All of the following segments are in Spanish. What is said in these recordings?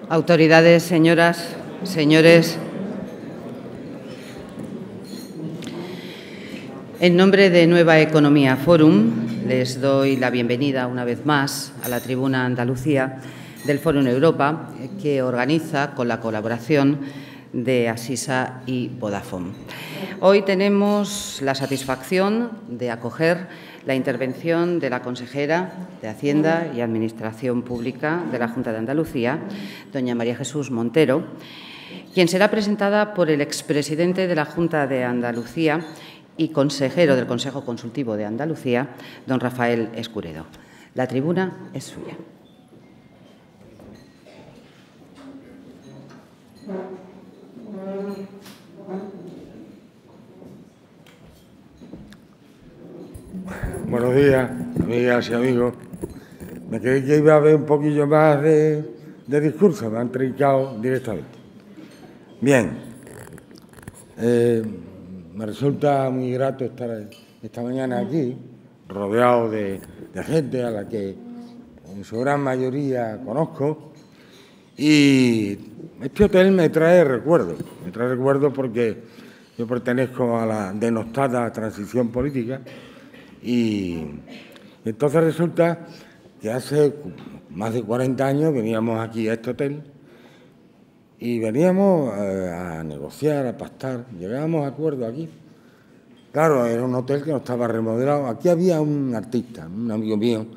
Autoridades, señoras, señores, en nombre de Nueva Economía Forum, les doy la bienvenida una vez más a la tribuna Andalucía del Fórum Europa, que organiza con la colaboración de Asisa y Vodafone. Hoy tenemos la satisfacción de acoger la intervención de la consejera de Hacienda y Administración Pública de la Junta de Andalucía, doña María Jesús Montero, quien será presentada por el expresidente de la Junta de Andalucía y consejero del Consejo Consultivo de Andalucía, don Rafael Escuredo. La tribuna es suya. Buenos días, amigas y amigos. Me creí que iba a haber un poquillo más de discurso, me han trincado directamente. Bien, me resulta muy grato estar esta mañana aquí, rodeado de gente a la que en su gran mayoría conozco, y este hotel me trae recuerdos porque yo pertenezco a la denostada transición política. Y entonces resulta que hace más de 40 años veníamos aquí a este hotel y veníamos a negociar, a pactar, llegábamos a acuerdos aquí. Claro, era un hotel que no estaba remodelado. Aquí había un artista, un amigo mío,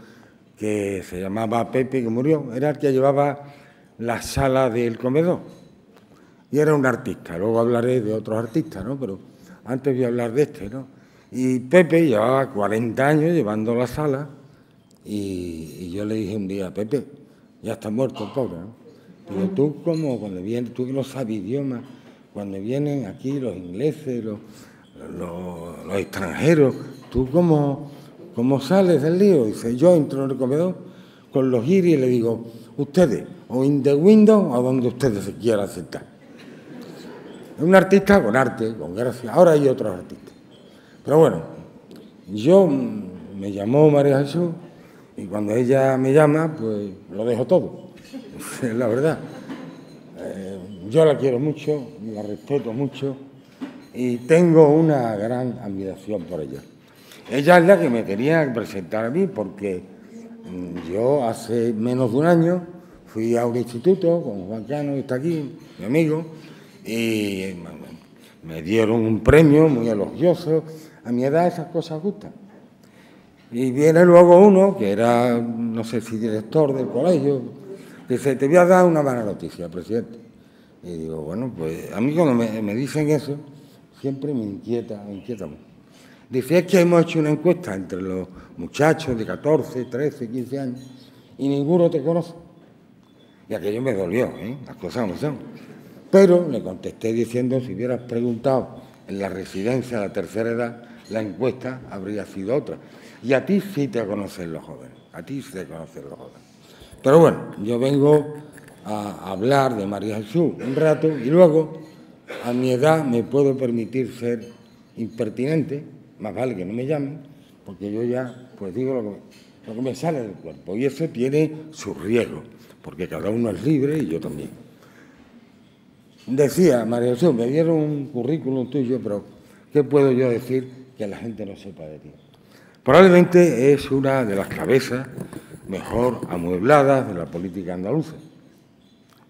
que se llamaba Pepe, que murió, era el que llevaba la sala del comedor. Y era un artista, luego hablaré de otros artistas, ¿no? Pero antes voy a hablar de este, ¿no? Y Pepe llevaba 40 años llevando la sala y yo le dije un día, Pepe, ya está muerto el pobre, ¿no? Pero tú, como cuando vienes, tú que no sabes idioma, cuando vienen aquí los ingleses, los extranjeros, ¿tú cómo sales del lío? Dice, yo entro en el comedor con los guiris y le digo, ustedes, o in the window, o donde ustedes se quieran sentar. Es un artista con arte, con gracia. Ahora hay otros artistas. Pero bueno, me llamó María Jesús y cuando ella me llama, pues lo dejo todo, es la verdad. Yo la quiero mucho, la respeto mucho y tengo una gran admiración por ella. Ella es la que me quería presentar a mí porque yo hace menos de un año fui a un instituto con Juan Cano, que está aquí, mi amigo, y me dieron un premio muy elogioso. A mi edad esas cosas gustan. Y viene luego uno, que era, no sé si director del colegio, dice, te voy a dar una mala noticia, presidente. Y digo, bueno, pues a mí cuando me dicen eso, siempre me inquieta mucho. Dice, es que hemos hecho una encuesta entre los muchachos de 14, 13, 15 años y ninguno te conoce. Y aquello me dolió, las cosas no son. Pero le contesté diciendo, si hubieras preguntado en la residencia de la tercera edad, la encuesta habría sido otra. Y a ti sí te conocen los jóvenes, Pero bueno, yo vengo a hablar de María Jesús un rato y luego, a mi edad, me puedo permitir ser impertinente, más vale que no me llamen, porque yo ya pues digo lo que me sale del cuerpo. Y eso tiene su riesgo, porque cada uno es libre y yo también. Decía, María Jesús, me dieron un currículum tuyo, pero ¿qué puedo yo decir que la gente no sepa de ti? Probablemente es una de las cabezas mejor amuebladas de la política andaluza.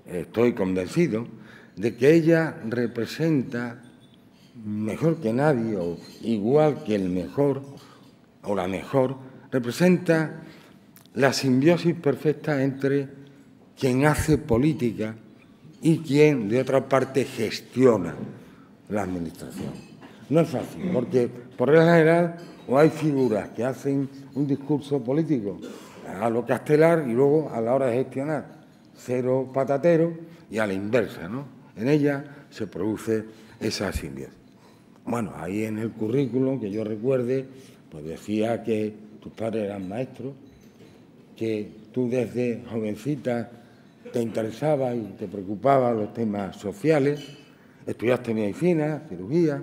Estoy convencido de que ella representa mejor que nadie, o igual que el mejor, o la mejor, representa la simbiosis perfecta entre quien hace política y quien, de otra parte, gestiona la administración. No es fácil, porque, por regla general, o hay figuras que hacen un discurso político a lo castelar y luego, a la hora de gestionar, cero patatero y a la inversa, ¿no? En ella se produce esa simbiosis. Bueno, ahí en el currículum, que yo recuerde, pues decía que tus padres eran maestros, que tú desde jovencita te interesaba y te preocupaban los temas sociales, estudiaste medicina, cirugía,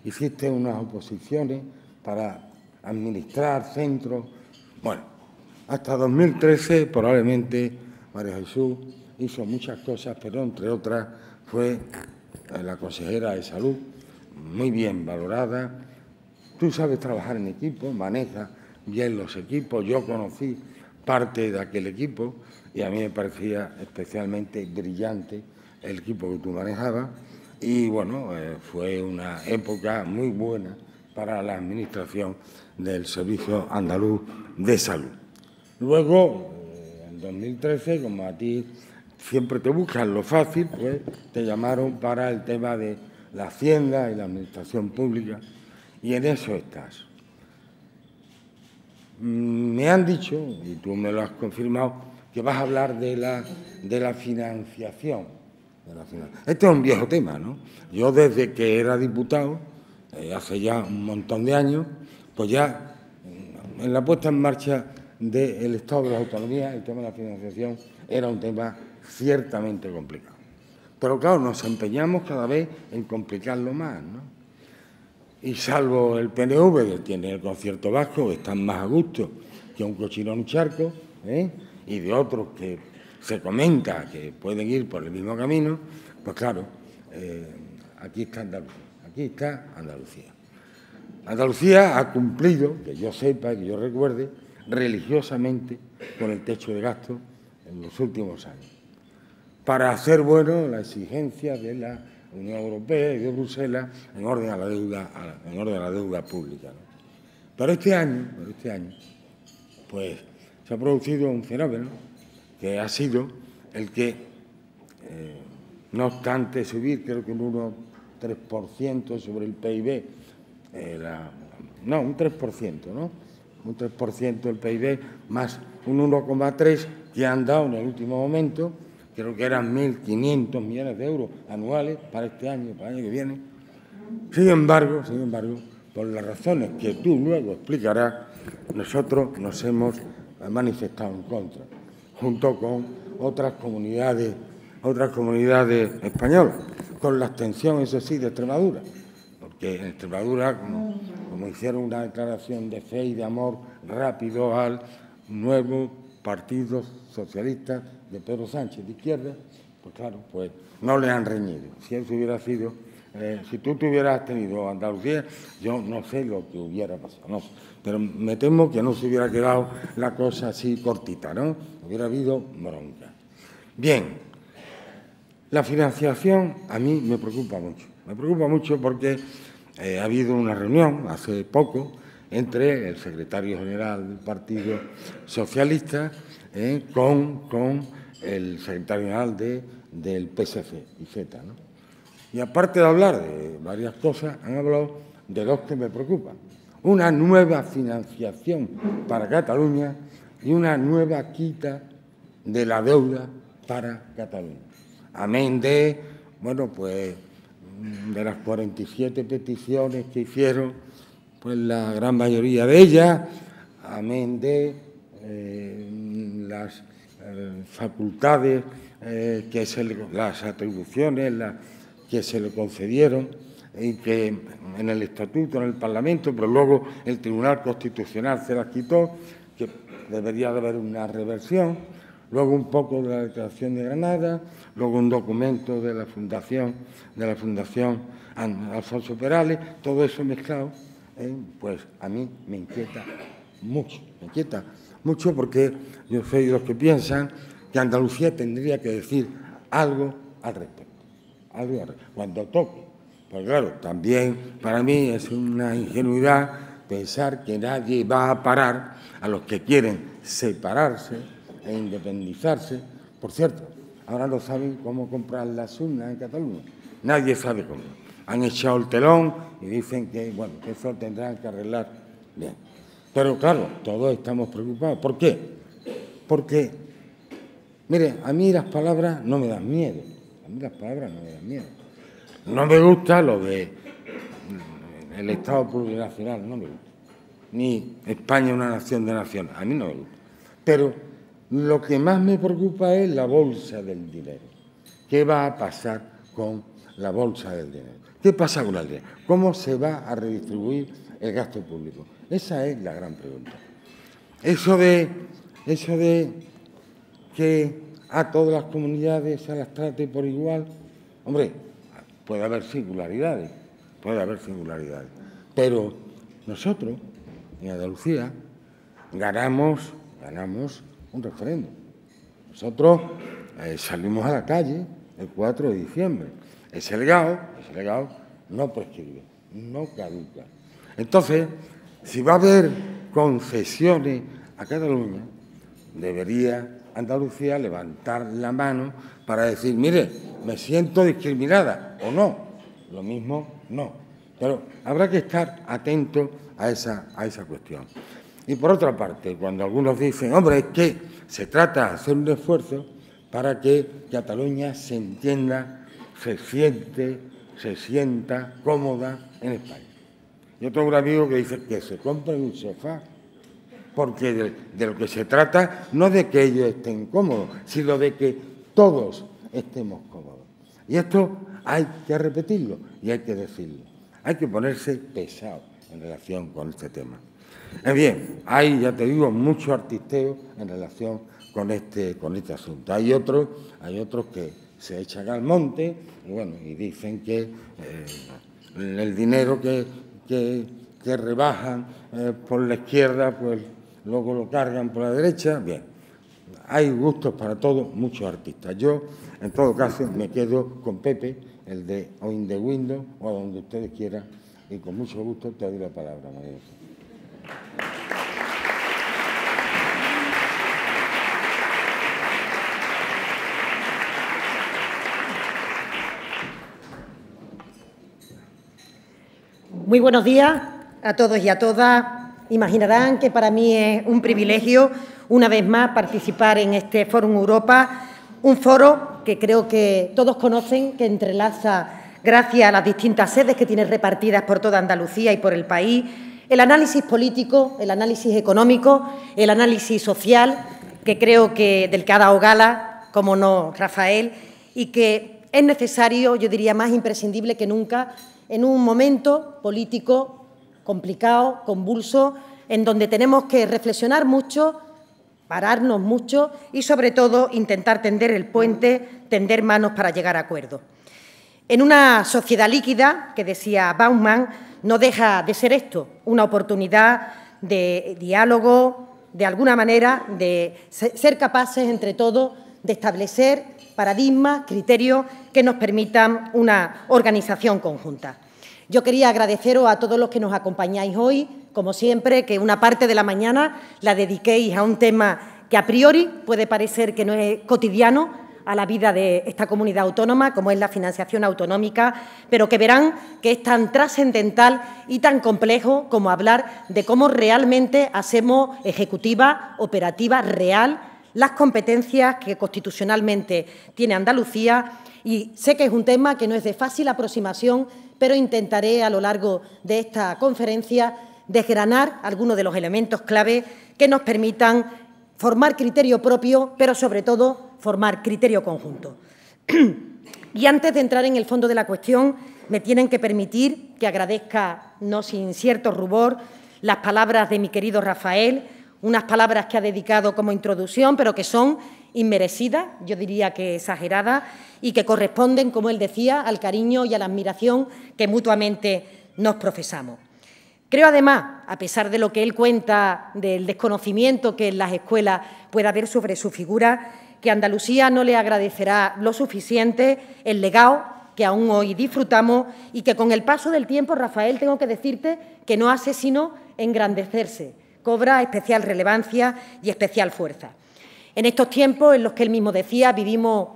hiciste unas oposiciones para administrar centros. Bueno, hasta 2013 probablemente María Jesús hizo muchas cosas, pero entre otras fue la consejera de Salud, muy bien valorada. Tú sabes trabajar en equipo, manejas bien los equipos. Yo conocí parte de aquel equipo y a mí me parecía especialmente brillante el equipo que tú manejabas. Y bueno, fue una época muy buena para la administración del Servicio Andaluz de Salud. Luego, en 2013, como a ti siempre te buscan lo fácil, pues te llamaron para el tema de la Hacienda y la Administración Pública, y en eso estás. Me han dicho, y tú me lo has confirmado, que vas a hablar de la financiación. Este es un viejo tema, ¿no? Yo desde que era diputado, hace ya un montón de años, pues ya en la puesta en marcha del Estado de las Autonomías, el tema de la financiación era un tema ciertamente complicado. Pero claro, nos empeñamos cada vez en complicarlo más, ¿no? Y salvo el PNV, que tiene el concierto vasco, que están más a gusto que un cochino en un charco, y de otros que se comenta que pueden ir por el mismo camino, pues claro, aquí está Andalucía. Aquí está Andalucía. Andalucía ha cumplido, que yo sepa, que yo recuerde, religiosamente con el techo de gasto en los últimos años, para hacer bueno la exigencia de la Unión Europea y de Bruselas en orden a la deuda pública, ¿no? Pero este año, pues se ha producido un fenómeno que ha sido el que, no obstante subir, creo que un 1,3% sobre el PIB, un 3%, ¿no? Un 3% del PIB más un 1,3% que han dado en el último momento, creo que eran 1.500 millones de euros anuales para este año, para el año que viene. Sin embargo, por las razones que tú luego explicarás, nosotros nos hemos manifestado en contra, junto con otras comunidades españolas, con la abstención, eso sí, de Extremadura, porque en Extremadura, como hicieron una declaración de fe y de amor rápido al nuevo Partido Socialista de Pedro Sánchez de izquierda, pues claro, pues no le han reñido. Si eso hubiera sido, si tú te hubieras tenido Andalucía, yo no sé lo que hubiera pasado, no, pero me temo que no se hubiera quedado la cosa así cortita, ¿no? Hubiera habido bronca. Bien, la financiación a mí me preocupa mucho porque ha habido una reunión hace poco entre el secretario general del Partido Socialista con el secretario general del PSC, Iceta, ¿no? Y aparte de hablar de varias cosas, han hablado de dos que me preocupan. Una nueva financiación para Cataluña y una nueva quita de la deuda para Cataluña. Amén de, bueno, pues de las 47 peticiones que hicieron, pues la gran mayoría de ellas, amén de las facultades, las atribuciones que se le concedieron y que en el Estatuto, en el Parlamento, pero luego el Tribunal Constitucional se las quitó, que debería de haber una reversión, luego un poco de la Declaración de Granada, luego un documento de la Fundación Alfonso Perales, todo eso mezclado, pues a mí me inquieta mucho porque yo soy de los que piensan que Andalucía tendría que decir algo al respecto, cuando toque. Pues claro, también para mí es una ingenuidad pensar que nadie va a parar a los que quieren separarse e independizarse. Por cierto, ahora no saben cómo comprar las urnas en Cataluña. Nadie sabe cómo. Han echado el telón y dicen que, bueno, que eso tendrán que arreglar bien. Pero claro, todos estamos preocupados. ¿Por qué? Porque, mire, a mí las palabras no me dan miedo. No me gusta lo de el Estado plurinacional, no me gusta. Ni España una nación de naciones, a mí no me gusta. Pero lo que más me preocupa es la bolsa del dinero. ¿Qué va a pasar con la bolsa del dinero? ¿Qué pasa con el dinero? ¿Cómo se va a redistribuir el gasto público? Esa es la gran pregunta. Eso de que a todas las comunidades se las trate por igual. Hombre, puede haber singularidades, pero nosotros, en Andalucía, ganamos un referéndum. Nosotros salimos a la calle el 4 de diciembre. Ese legado no prescribe, no caduca. Entonces, si va a haber concesiones a Cataluña, debería Andalucía levantar la mano para decir, mire, me siento discriminada, o no. Lo mismo, no. Pero habrá que estar atento a esa cuestión. Y por otra parte, cuando algunos dicen, hombre, es que se trata de hacer un esfuerzo para que Cataluña se entienda, se sienta cómoda en España. Yo tengo un amigo que dice que se compren un sofá, porque de lo que se trata no de que ellos estén cómodos, sino de que todos estemos cómodos. Y esto hay que repetirlo y hay que decirlo. Hay que ponerse pesado en relación con este tema. Bien, hay, ya te digo, mucho artisteo en relación con este asunto. Hay otros que se echan al monte y, bueno, y dicen que el dinero que rebajan por la izquierda, pues luego lo cargan por la derecha. Bien, hay gustos para todos, muchos artistas. Yo, en todo caso, me quedo con Pepe, el de o in the window, o a donde ustedes quieran, y con mucho gusto te doy la palabra, María José. Muy buenos días a todos y a todas. Imaginarán que para mí es un privilegio, una vez más, participar en este Fórum Europa, un foro que creo que todos conocen, que entrelaza, gracias a las distintas sedes que tiene repartidas por toda Andalucía y por el país, el análisis político, el análisis económico, el análisis social, que creo que del que ha dado gala, como no, Rafael, y que es necesario, yo diría más imprescindible que nunca, en un momento político complicado, convulso, en donde tenemos que reflexionar mucho, pararnos mucho y, sobre todo, intentar tender el puente, tender manos para llegar a acuerdos. En una sociedad líquida, que decía Bauman, no deja de ser esto, una oportunidad de diálogo, de alguna manera, de ser capaces entre todos de establecer paradigmas, criterios que nos permitan una organización conjunta. Yo quería agradeceros a todos los que nos acompañáis hoy, como siempre, que una parte de la mañana la dediquéis a un tema que a priori puede parecer que no es cotidiano a la vida de esta comunidad autónoma, como es la financiación autonómica, pero que verán que es tan trascendental y tan complejo como hablar de cómo realmente hacemos ejecutiva, operativa, real, las competencias que constitucionalmente tiene Andalucía, y sé que es un tema que no es de fácil aproximación, pero intentaré a lo largo de esta conferencia desgranar algunos de los elementos clave que nos permitan formar criterio propio, pero sobre todo formar criterio conjunto. Y antes de entrar en el fondo de la cuestión, me tienen que permitir que agradezca, no sin cierto rubor, las palabras de mi querido Rafael, unas palabras que ha dedicado como introducción, pero que son inmerecidas, yo diría que exageradas, y que corresponden, como él decía, al cariño y a la admiración que mutuamente nos profesamos. Creo, además, a pesar de lo que él cuenta del desconocimiento que en las escuelas puede haber sobre su figura, que Andalucía no le agradecerá lo suficiente el legado que aún hoy disfrutamos y que con el paso del tiempo, Rafael, tengo que decirte que no hace sino engrandecerse, cobra especial relevancia y especial fuerza. En estos tiempos en los que él mismo decía, vivimos,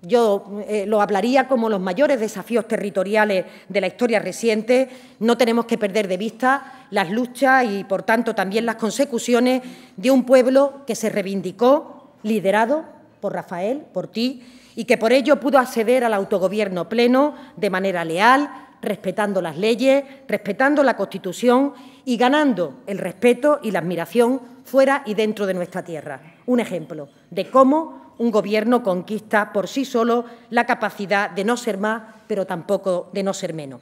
yo lo hablaría como los mayores desafíos territoriales de la historia reciente, no tenemos que perder de vista las luchas y, por tanto, también las consecuciones de un pueblo que se reivindicó, liderado por Rafael, por ti, y que por ello pudo acceder al autogobierno pleno de manera leal, respetando las leyes, respetando la Constitución y ganando el respeto y la admiración fuera y dentro de nuestra tierra. Un ejemplo de cómo un gobierno conquista por sí solo la capacidad de no ser más, pero tampoco de no ser menos.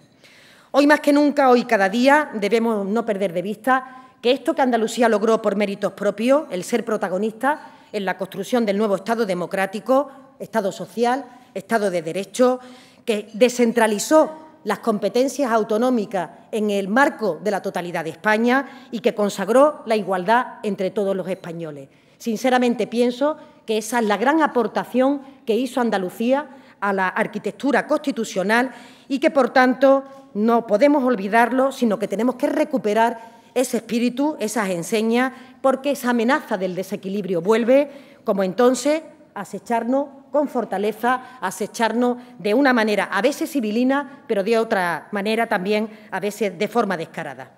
Hoy más que nunca, hoy cada día, debemos no perder de vista que esto que Andalucía logró por méritos propios, el ser protagonista, en la construcción del nuevo Estado democrático, Estado social, Estado de Derecho, que descentralizó las competencias autonómicas en el marco de la totalidad de España y que consagró la igualdad entre todos los españoles. Sinceramente pienso que esa es la gran aportación que hizo Andalucía a la arquitectura constitucional y que, por tanto, no podemos olvidarlo, sino que tenemos que recuperar ese espíritu, esas enseñas, porque esa amenaza del desequilibrio vuelve, como entonces, a acecharnos con fortaleza, a acecharnos de una manera a veces civilina, pero de otra manera también a veces de forma descarada.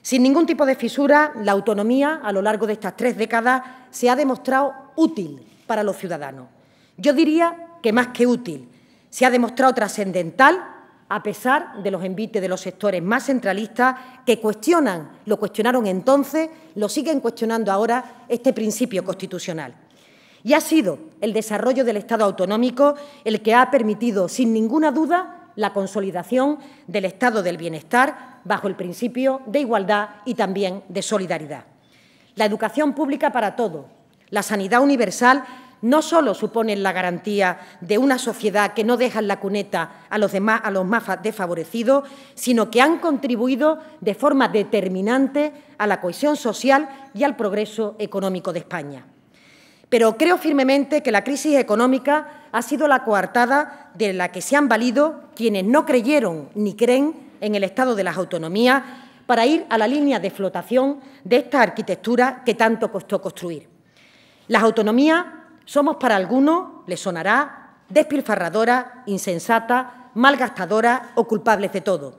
Sin ningún tipo de fisura, la autonomía a lo largo de estas 3 décadas se ha demostrado útil para los ciudadanos. Yo diría que más que útil, se ha demostrado trascendental a pesar de los envites de los sectores más centralistas que lo cuestionaron entonces, lo siguen cuestionando ahora este principio constitucional. Y ha sido el desarrollo del Estado autonómico el que ha permitido, sin ninguna duda, la consolidación del estado del bienestar bajo el principio de igualdad y también de solidaridad. La educación pública para todos, la sanidad universal no solo suponen la garantía de una sociedad que no deja en la cuneta a los más desfavorecidos, sino que han contribuido de forma determinante a la cohesión social y al progreso económico de España. Pero creo firmemente que la crisis económica ha sido la coartada de la que se han valido quienes no creyeron ni creen en el Estado de las autonomías para ir a la línea de flotación de esta arquitectura que tanto costó construir. Las autonomías somos para algunos, les sonará, despilfarradoras, insensatas, malgastadoras o culpables de todo.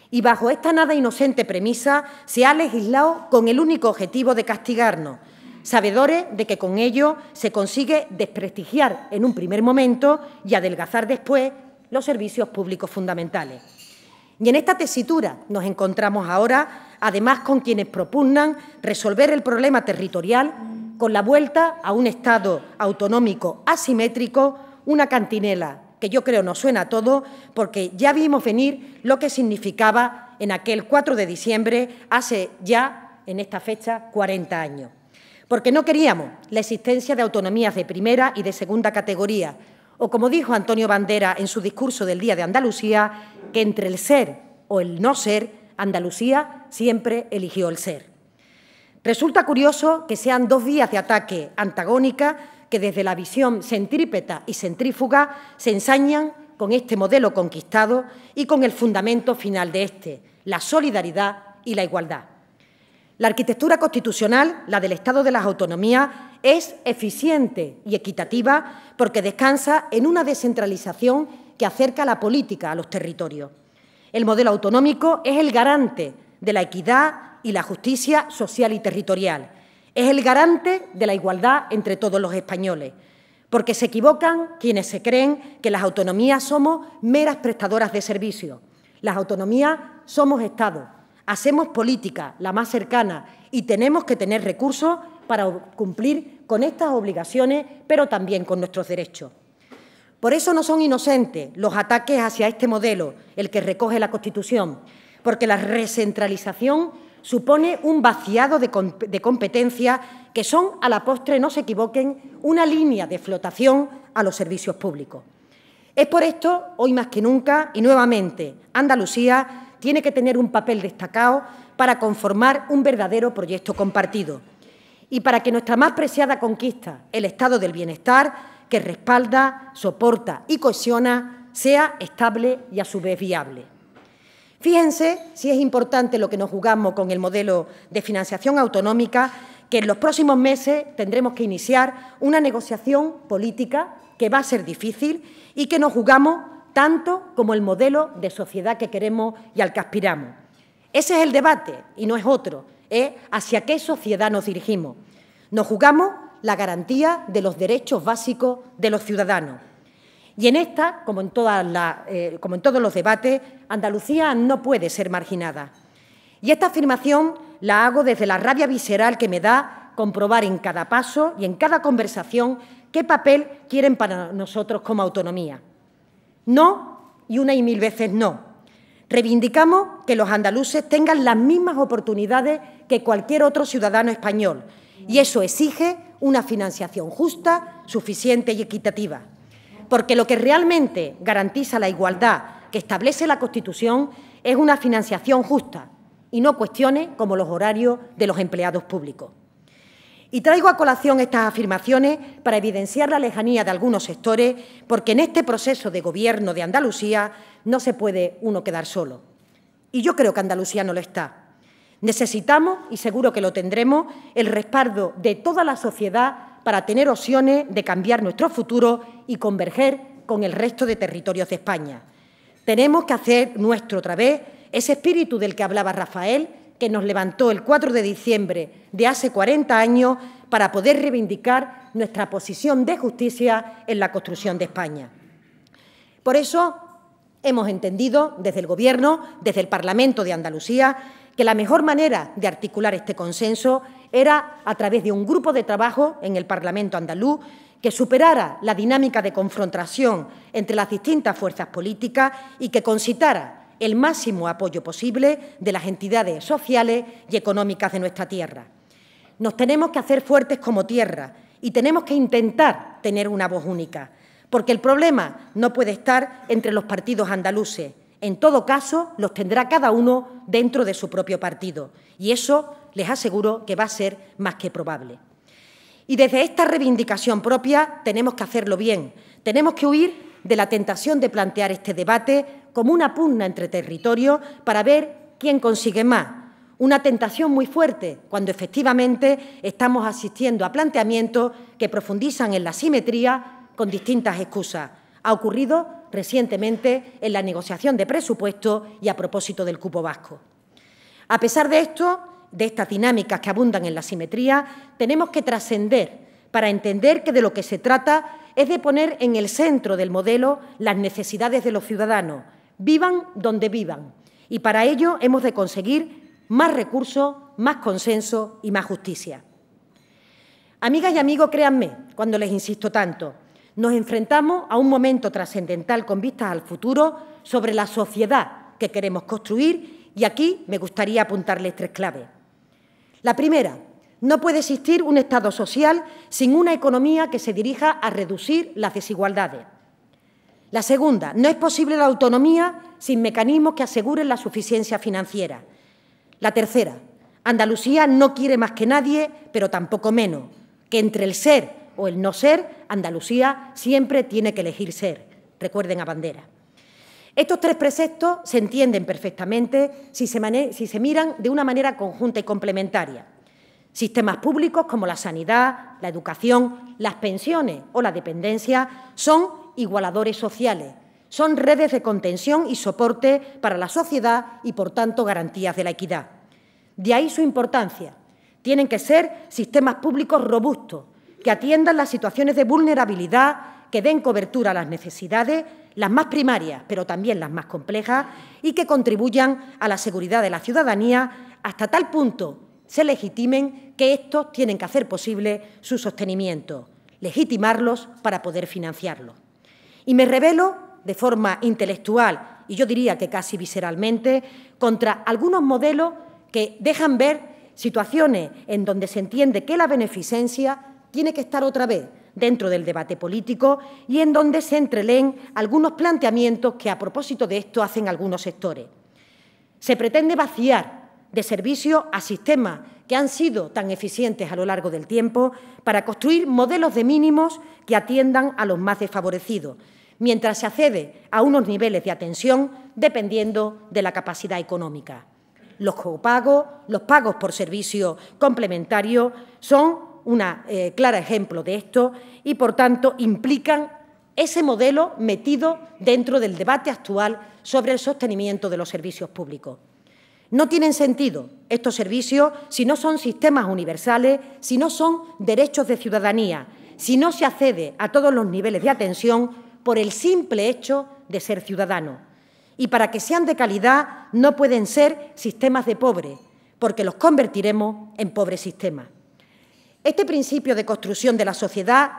Y bajo esta nada inocente premisa se ha legislado con el único objetivo de castigarnos, sabedores de que con ello se consigue desprestigiar en un primer momento y adelgazar después los servicios públicos fundamentales. Y en esta tesitura nos encontramos ahora, además con quienes propugnan resolver el problema territorial con la vuelta a un Estado autonómico asimétrico, una cantinela que yo creo nos suena a todo, porque ya vimos venir lo que significaba en aquel 4 de diciembre, hace ya, en esta fecha, 40 años. Porque no queríamos la existencia de autonomías de primera y de segunda categoría, o como dijo Antonio Banderas en su discurso del Día de Andalucía, que entre el ser o el no ser, Andalucía siempre eligió el ser. Resulta curioso que sean 2 vías de ataque antagónicas que desde la visión centrípeta y centrífuga se ensañan con este modelo conquistado y con el fundamento final de este, la solidaridad y la igualdad. La arquitectura constitucional, la del Estado de las autonomías, es eficiente y equitativa porque descansa en una descentralización que acerca la política a los territorios. El modelo autonómico es el garante de la equidad y la justicia social y territorial. Es el garante de la igualdad entre todos los españoles, porque se equivocan quienes se creen que las autonomías somos meras prestadoras de servicios. Las autonomías somos Estado. Hacemos política, la más cercana, y tenemos que tener recursos para cumplir con estas obligaciones, pero también con nuestros derechos. Por eso no son inocentes los ataques hacia este modelo, el que recoge la Constitución, porque la recentralización supone un vaciado de competencias que son, a la postre, no se equivoquen, una línea de flotación a los servicios públicos. Es por esto, hoy más que nunca, y nuevamente, Andalucía tiene que tener un papel destacado para conformar un verdadero proyecto compartido y para que nuestra más preciada conquista, el estado del bienestar, que respalda, soporta y cohesiona, sea estable y a su vez viable. Fíjense si es importante lo que nos jugamos con el modelo de financiación autonómica, que en los próximos meses tendremos que iniciar una negociación política que va a ser difícil y que nos jugamos tanto como el modelo de sociedad que queremos y al que aspiramos. Ese es el debate y no es otro, es hacia qué sociedad nos dirigimos. Nos jugamos la garantía de los derechos básicos de los ciudadanos. Y en esta, como en todos los debates, Andalucía no puede ser marginada. Y esta afirmación la hago desde la rabia visceral que me da comprobar en cada paso y en cada conversación qué papel quieren para nosotros como autonomía. No, y una y mil veces no. Reivindicamos que los andaluces tengan las mismas oportunidades que cualquier otro ciudadano español, y eso exige una financiación justa, suficiente y equitativa. Porque lo que realmente garantiza la igualdad que establece la Constitución es una financiación justa y no cuestiones como los horarios de los empleados públicos. Y traigo a colación estas afirmaciones para evidenciar la lejanía de algunos sectores, porque en este proceso de gobierno de Andalucía no se puede uno quedar solo. Y yo creo que Andalucía no lo está. Necesitamos, y seguro que lo tendremos, el respaldo de toda la sociedad para tener opciones de cambiar nuestro futuro y converger con el resto de territorios de España. Tenemos que hacer nuestro otra vez ese espíritu del que hablaba Rafael, que nos levantó el 4 de diciembre de hace 40 años para poder reivindicar nuestra posición de justicia en la construcción de España. Por eso hemos entendido desde el Gobierno, desde el Parlamento de Andalucía, que la mejor manera de articular este consenso era a través de un grupo de trabajo en el Parlamento andaluz que superara la dinámica de confrontación entre las distintas fuerzas políticas y que concitara el máximo apoyo posible de las entidades sociales y económicas de nuestra tierra. Nos tenemos que hacer fuertes como tierra y tenemos que intentar tener una voz única, porque el problema no puede estar entre los partidos andaluces. En todo caso, los tendrá cada uno dentro de su propio partido, y eso les aseguro que va a ser más que probable. Y desde esta reivindicación propia tenemos que hacerlo bien, tenemos que huir de la tentación de plantear este debate como una pugna entre territorios para ver quién consigue más. Una tentación muy fuerte cuando efectivamente estamos asistiendo a planteamientos que profundizan en la asimetría con distintas excusas. Ha ocurrido recientemente en la negociación de presupuestos y a propósito del cupo vasco. A pesar de esto, de estas dinámicas que abundan en la asimetría, tenemos que trascender para entender que de lo que se trata es de poner en el centro del modelo las necesidades de los ciudadanos, vivan donde vivan. Y para ello hemos de conseguir más recursos, más consenso y más justicia. Amigas y amigos, créanme cuando les insisto tanto, nos enfrentamos a un momento trascendental con vistas al futuro sobre la sociedad que queremos construir y aquí me gustaría apuntarles 3 claves. La primera, no puede existir un Estado social sin una economía que se dirija a reducir las desigualdades. La segunda, no es posible la autonomía sin mecanismos que aseguren la suficiencia financiera. La tercera, Andalucía no quiere más que nadie, pero tampoco menos, que entre el ser o el no ser, Andalucía siempre tiene que elegir ser. Recuerden a Bandera. Estos 3 preceptos se entienden perfectamente si se miran de una manera conjunta y complementaria. Sistemas públicos como la sanidad, la educación, las pensiones o la dependencia son igualadores sociales, son redes de contención y soporte para la sociedad y, por tanto, garantías de la equidad. De ahí su importancia. Tienen que ser sistemas públicos robustos, que atiendan las situaciones de vulnerabilidad, que den cobertura a las necesidades, las más primarias, pero también las más complejas, y que contribuyan a la seguridad de la ciudadanía hasta tal punto se legitimen que estos tienen que hacer posible su sostenimiento, legitimarlos para poder financiarlos. Y me rebelo de forma intelectual, y yo diría que casi visceralmente, contra algunos modelos que dejan ver situaciones en donde se entiende que la beneficencia tiene que estar otra vez dentro del debate político y en donde se entreleen algunos planteamientos que, a propósito de esto, hacen algunos sectores. Se pretende vaciar de servicio a sistemas que han sido tan eficientes a lo largo del tiempo para construir modelos de mínimos que atiendan a los más desfavorecidos, mientras se accede a unos niveles de atención dependiendo de la capacidad económica. Los copagos, los pagos por servicio complementario son un claro ejemplo de esto y, por tanto, implican ese modelo metido dentro del debate actual sobre el sostenimiento de los servicios públicos. No tienen sentido estos servicios si no son sistemas universales, si no son derechos de ciudadanía, si no se accede a todos los niveles de atención por el simple hecho de ser ciudadano. Y para que sean de calidad no pueden ser sistemas de pobres, porque los convertiremos en pobres sistemas. Este principio de construcción de la sociedad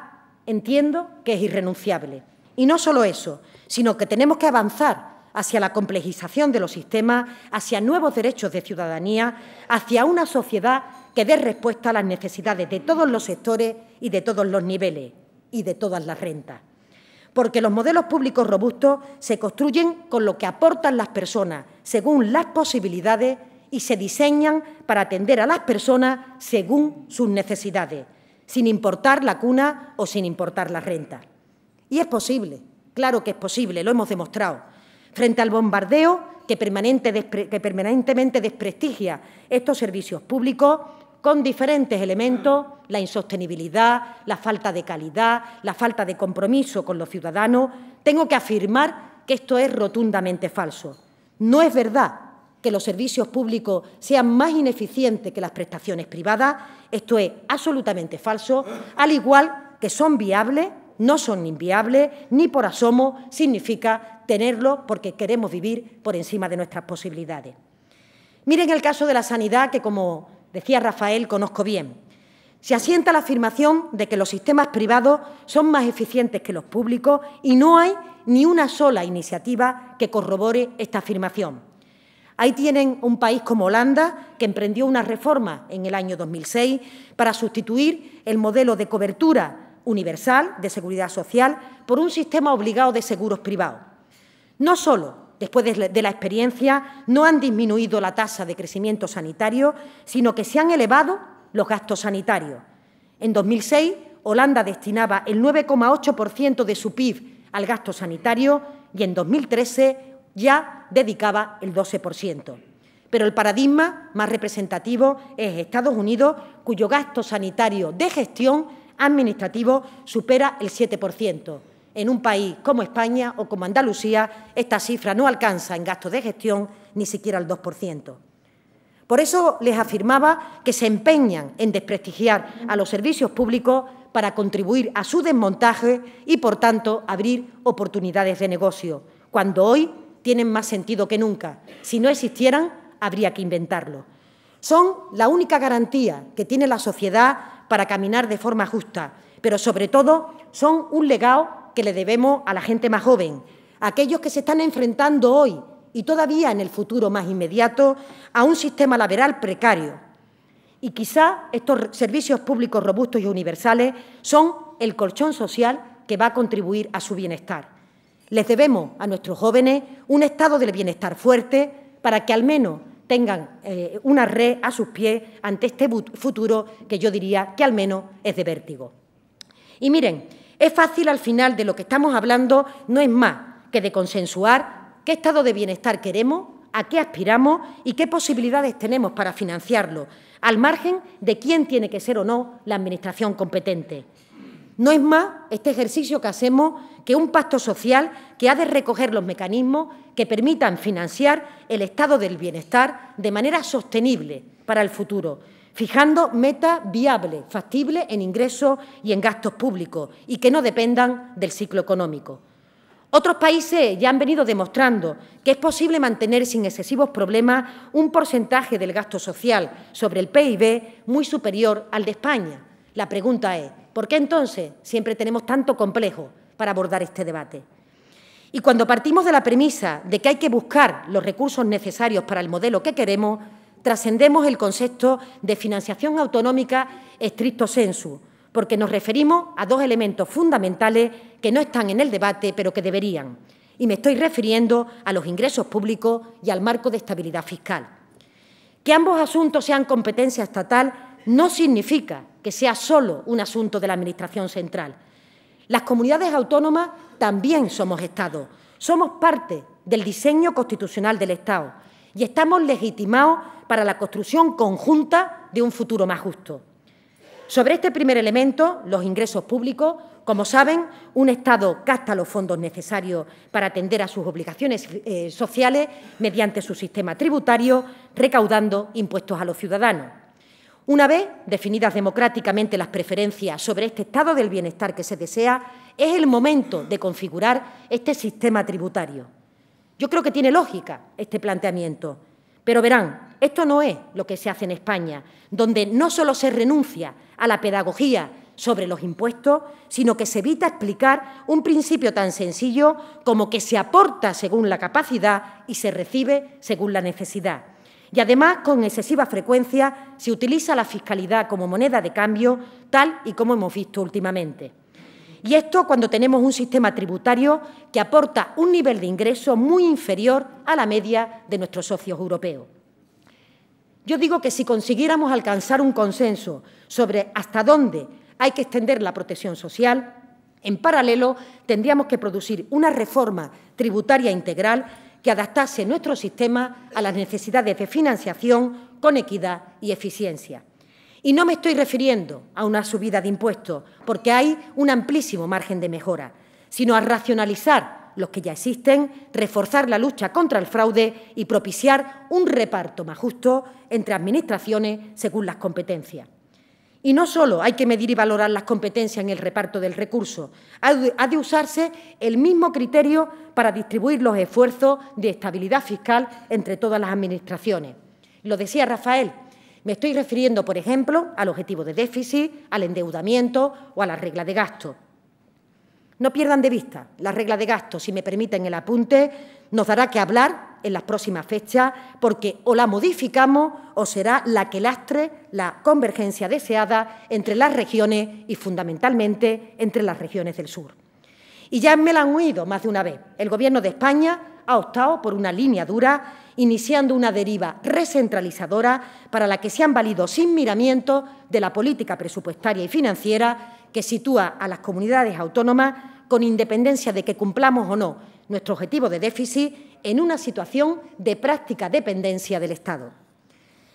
entiendo que es irrenunciable. Y no solo eso, sino que tenemos que avanzar hacia la complejización de los sistemas, hacia nuevos derechos de ciudadanía, hacia una sociedad que dé respuesta a las necesidades de todos los sectores y de todos los niveles y de todas las rentas. Porque los modelos públicos robustos se construyen con lo que aportan las personas según las posibilidades y se diseñan para atender a las personas según sus necesidades, sin importar la cuna o sin importar la renta. Y es posible, claro que es posible, lo hemos demostrado. Frente al bombardeo que permanentemente desprestigia estos servicios públicos, con diferentes elementos, la insostenibilidad, la falta de calidad, la falta de compromiso con los ciudadanos, tengo que afirmar que esto es rotundamente falso. No es verdad que los servicios públicos sean más ineficientes que las prestaciones privadas, esto es absolutamente falso, al igual que son viables, no son inviables, ni por asomo significa tenerlos porque queremos vivir por encima de nuestras posibilidades. Miren el caso de la sanidad, que, como decía Rafael, conozco bien. Se asienta la afirmación de que los sistemas privados son más eficientes que los públicos y no hay ni una sola iniciativa que corrobore esta afirmación. Ahí tienen un país como Holanda, que emprendió una reforma en el año 2006 para sustituir el modelo de cobertura universal de seguridad social por un sistema obligado de seguros privados. No solo después de la experiencia no han disminuido la tasa de crecimiento sanitario, sino que se han elevado los gastos sanitarios. En 2006, Holanda destinaba el 9,8% de su PIB al gasto sanitario y en 2013 ya dedicaba el 12%. Pero el paradigma más representativo es Estados Unidos, cuyo gasto sanitario de gestión administrativo supera el 7%. En un país como España o como Andalucía, esta cifra no alcanza en gastos de gestión ni siquiera el 2%. Por eso les afirmaba que se empeñan en desprestigiar a los servicios públicos para contribuir a su desmontaje y, por tanto, abrir oportunidades de negocio, cuando hoy tienen más sentido que nunca. Si no existieran, habría que inventarlo. Son la única garantía que tiene la sociedad para caminar de forma justa, pero, sobre todo, son un legado que le debemos a la gente más joven, a aquellos que se están enfrentando hoy y todavía en el futuro más inmediato a un sistema laboral precario. Y quizá estos servicios públicos robustos y universales son el colchón social que va a contribuir a su bienestar. Les debemos a nuestros jóvenes un estado del bienestar fuerte para que al menos tengan una red a sus pies ante este futuro que yo diría que al menos es de vértigo. Y miren, es fácil al final de lo que estamos hablando, no es más que de consensuar qué estado de bienestar queremos, a qué aspiramos y qué posibilidades tenemos para financiarlo, al margen de quién tiene que ser o no la Administración competente. No es más este ejercicio que hacemos que un pacto social que ha de recoger los mecanismos que permitan financiar el estado del bienestar de manera sostenible para el futuro, fijando metas viables, factibles en ingresos y en gastos públicos y que no dependan del ciclo económico. Otros países ya han venido demostrando que es posible mantener sin excesivos problemas un porcentaje del gasto social sobre el PIB muy superior al de España. La pregunta es, ¿por qué entonces siempre tenemos tanto complejo para abordar este debate? Y cuando partimos de la premisa de que hay que buscar los recursos necesarios para el modelo que queremos, trascendemos el concepto de financiación autonómica stricto sensu, porque nos referimos a dos elementos fundamentales que no están en el debate, pero que deberían. Y me estoy refiriendo a los ingresos públicos y al marco de estabilidad fiscal. Que ambos asuntos sean competencia estatal no significa que sea solo un asunto de la Administración central. Las comunidades autónomas también somos Estado, somos parte del diseño constitucional del Estado y estamos legitimados para la construcción conjunta de un futuro más justo. Sobre este primer elemento, los ingresos públicos, como saben, un Estado gasta los fondos necesarios para atender a sus obligaciones sociales mediante su sistema tributario, recaudando impuestos a los ciudadanos. Una vez definidas democráticamente las preferencias sobre este estado del bienestar que se desea, es el momento de configurar este sistema tributario. Yo creo que tiene lógica este planteamiento, pero verán, esto no es lo que se hace en España, donde no solo se renuncia a la pedagogía sobre los impuestos, sino que se evita explicar un principio tan sencillo como que se aporta según la capacidad y se recibe según la necesidad. Y además, con excesiva frecuencia, se utiliza la fiscalidad como moneda de cambio, tal y como hemos visto últimamente. Y esto cuando tenemos un sistema tributario que aporta un nivel de ingreso muy inferior a la media de nuestros socios europeos. Yo digo que si consiguiéramos alcanzar un consenso sobre hasta dónde hay que extender la protección social, en paralelo tendríamos que producir una reforma tributaria integral que adaptase nuestro sistema a las necesidades de financiación con equidad y eficiencia. Y no me estoy refiriendo a una subida de impuestos, porque hay un amplísimo margen de mejora, sino a racionalizar los que ya existen, reforzar la lucha contra el fraude y propiciar un reparto más justo entre administraciones según las competencias. Y no solo hay que medir y valorar las competencias en el reparto del recurso, ha de usarse el mismo criterio para distribuir los esfuerzos de estabilidad fiscal entre todas las administraciones. Lo decía Rafael, me estoy refiriendo, por ejemplo, al objetivo de déficit, al endeudamiento o a la regla de gasto. No pierdan de vista la regla de gasto, si me permiten el apunte, nos dará que hablar en las próximas fechas, porque o la modificamos o será la que lastre la convergencia deseada entre las regiones y, fundamentalmente, entre las regiones del sur. Y ya me la han oído más de una vez. El Gobierno de España ha optado por una línea dura, iniciando una deriva recentralizadora para la que se han valido sin miramiento de la política presupuestaria y financiera que sitúa a las comunidades autónomas, con independencia de que cumplamos o no nuestro objetivo de déficit, en una situación de práctica dependencia del Estado.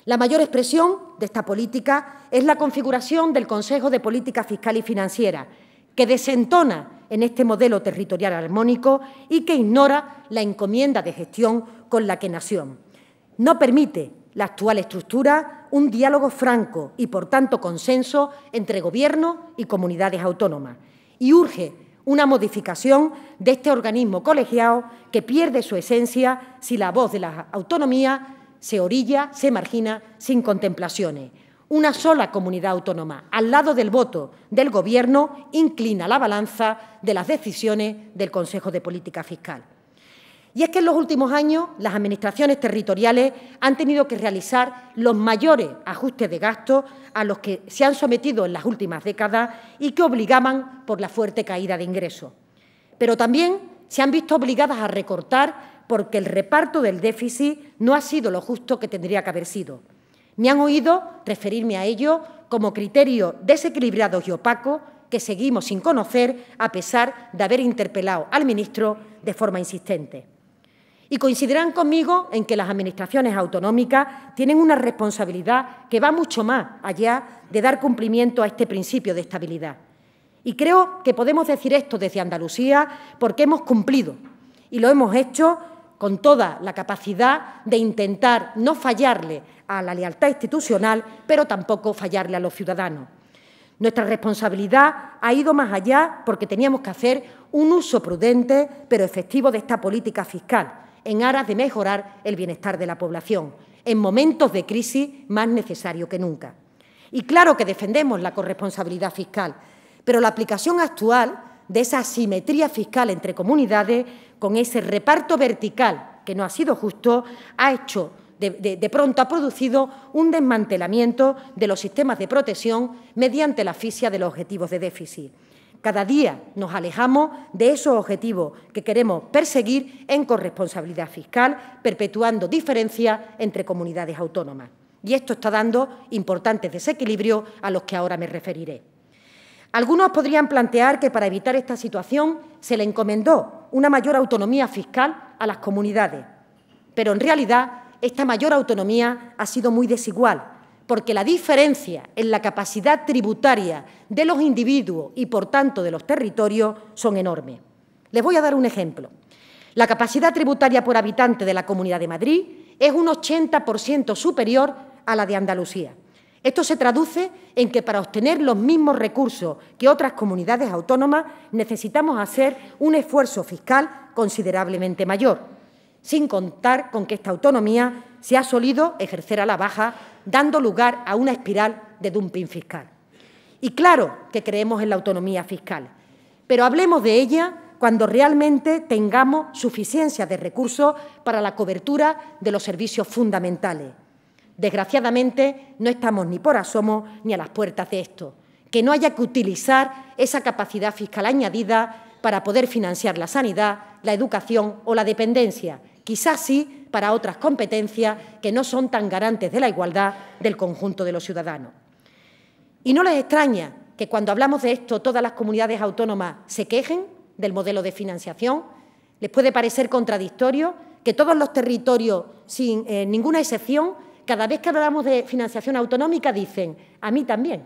La mayor expresión de esta política es la configuración del Consejo de Política Fiscal y Financiera, que desentona en este modelo territorial armónico y que ignora la encomienda de gestión con la que nació. No permite la actual estructura un diálogo franco y, por tanto, consenso entre Gobierno y comunidades autónomas, y urge una modificación de este organismo colegiado que pierde su esencia si la voz de la autonomía se orilla, se margina sin contemplaciones. Una sola comunidad autónoma, al lado del voto del Gobierno, inclina la balanza de las decisiones del Consejo de Política Fiscal. Y es que en los últimos años las administraciones territoriales han tenido que realizar los mayores ajustes de gastos a los que se han sometido en las últimas décadas y que obligaban por la fuerte caída de ingresos. Pero también se han visto obligadas a recortar porque el reparto del déficit no ha sido lo justo que tendría que haber sido. Me han oído referirme a ello como criterios desequilibrados y opacos que seguimos sin conocer a pesar de haber interpelado al ministro de forma insistente. Y coincidirán conmigo en que las administraciones autonómicas tienen una responsabilidad que va mucho más allá de dar cumplimiento a este principio de estabilidad. Y creo que podemos decir esto desde Andalucía porque hemos cumplido y lo hemos hecho con toda la capacidad de intentar no fallarle a la lealtad institucional, pero tampoco fallarle a los ciudadanos. Nuestra responsabilidad ha ido más allá porque teníamos que hacer un uso prudente pero efectivo de esta política fiscal, en aras de mejorar el bienestar de la población, en momentos de crisis más necesario que nunca. Y claro que defendemos la corresponsabilidad fiscal, pero la aplicación actual de esa asimetría fiscal entre comunidades, con ese reparto vertical que no ha sido justo, de pronto ha producido un desmantelamiento de los sistemas de protección mediante la asfixia de los objetivos de déficit. Cada día nos alejamos de esos objetivos que queremos perseguir en corresponsabilidad fiscal, perpetuando diferencias entre comunidades autónomas. Y esto está dando importantes desequilibrios a los que ahora me referiré. Algunos podrían plantear que para evitar esta situación se le encomendó una mayor autonomía fiscal a las comunidades, pero en realidad esta mayor autonomía ha sido muy desigual, porque la diferencia en la capacidad tributaria de los individuos y, por tanto, de los territorios son enormes. Les voy a dar un ejemplo. La capacidad tributaria por habitante de la Comunidad de Madrid es un 80% superior a la de Andalucía. Esto se traduce en que para obtener los mismos recursos que otras comunidades autónomas necesitamos hacer un esfuerzo fiscal considerablemente mayor, sin contar con que esta autonomía se ha solido ejercer a la baja, dando lugar a una espiral de dumping fiscal. Y claro que creemos en la autonomía fiscal, pero hablemos de ella cuando realmente tengamos suficiencia de recursos para la cobertura de los servicios fundamentales. Desgraciadamente, no estamos ni por asomo ni a las puertas de esto. Que no haya que utilizar esa capacidad fiscal añadida para poder financiar la sanidad, la educación o la dependencia, quizás sí para otras competencias que no son tan garantes de la igualdad del conjunto de los ciudadanos. Y no les extraña que cuando hablamos de esto todas las comunidades autónomas se quejen del modelo de financiación. Les puede parecer contradictorio que todos los territorios, sin ninguna excepción, cada vez que hablamos de financiación autonómica dicen «a mí también,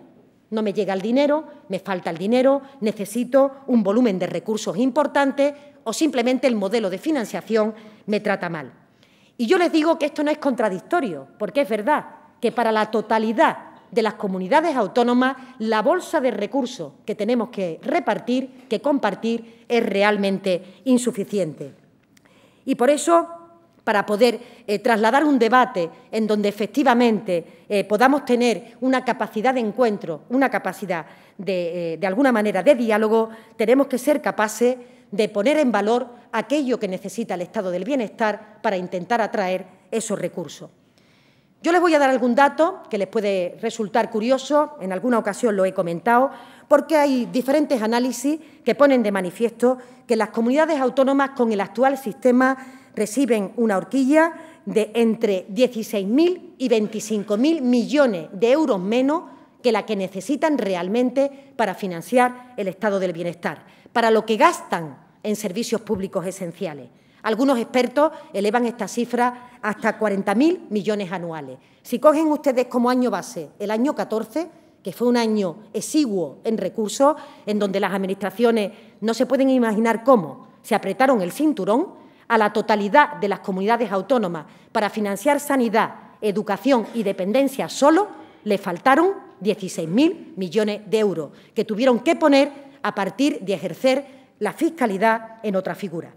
no me llega el dinero, me falta el dinero, necesito un volumen de recursos importante o simplemente el modelo de financiación me trata mal». Y yo les digo que esto no es contradictorio, porque es verdad que para la totalidad de las comunidades autónomas la bolsa de recursos que tenemos que repartir, que compartir, es realmente insuficiente. Y por eso, para poder trasladar un debate en donde efectivamente podamos tener una capacidad de encuentro, una capacidad de alguna manera de diálogo, tenemos que ser capaces de poner en valor aquello que necesita el estado del bienestar para intentar atraer esos recursos. Yo les voy a dar algún dato que les puede resultar curioso, en alguna ocasión lo he comentado, porque hay diferentes análisis que ponen de manifiesto que las comunidades autónomas con el actual sistema reciben una horquilla de entre 16.000 y 25.000 millones de euros menos que la que necesitan realmente para financiar el estado del bienestar, para lo que gastan en servicios públicos esenciales. Algunos expertos elevan esta cifra hasta 40.000 millones anuales. Si cogen ustedes como año base el año 14, que fue un año exiguo en recursos, en donde las administraciones no se pueden imaginar cómo se apretaron el cinturón, a la totalidad de las comunidades autónomas para financiar sanidad, educación y dependencia solo le faltaron 16.000 millones de euros, que tuvieron que poner a partir de ejercer la fiscalidad en otra figura.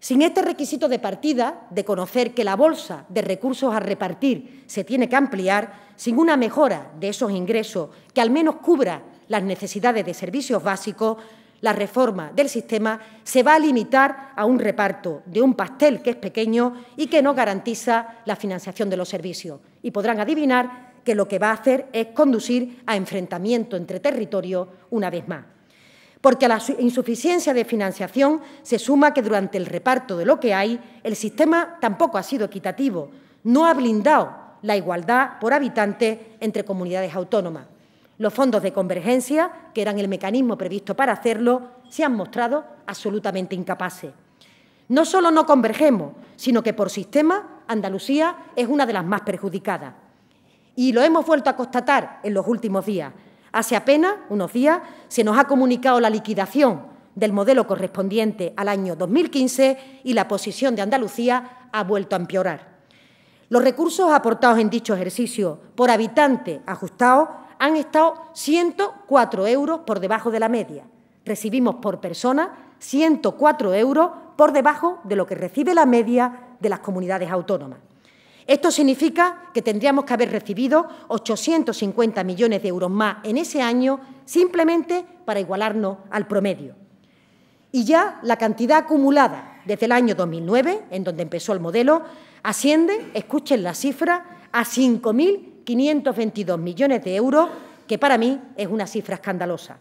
Sin este requisito de partida, de conocer que la bolsa de recursos a repartir se tiene que ampliar, sin una mejora de esos ingresos que al menos cubra las necesidades de servicios básicos, la reforma del sistema se va a limitar a un reparto de un pastel que es pequeño y que no garantiza la financiación de los servicios. Y podrán adivinar que lo que va a hacer es conducir a enfrentamiento entre territorios una vez más. Porque a la insuficiencia de financiación se suma que durante el reparto de lo que hay, el sistema tampoco ha sido equitativo, no ha blindado la igualdad por habitante entre comunidades autónomas. Los fondos de convergencia, que eran el mecanismo previsto para hacerlo, se han mostrado absolutamente incapaces. No solo no convergemos, sino que por sistema Andalucía es una de las más perjudicadas. Y lo hemos vuelto a constatar en los últimos días. Hace apenas unos días se nos ha comunicado la liquidación del modelo correspondiente al año 2015 y la posición de Andalucía ha vuelto a empeorar. Los recursos aportados en dicho ejercicio por habitante ajustados han estado 104 euros por debajo de la media. Recibimos por persona 104 euros por debajo de lo que recibe la media de las comunidades autónomas. Esto significa que tendríamos que haber recibido 850 millones de euros más en ese año simplemente para igualarnos al promedio. Y ya la cantidad acumulada desde el año 2009, en donde empezó el modelo, asciende, escuchen la cifra, a 5.522 millones de euros, que para mí es una cifra escandalosa.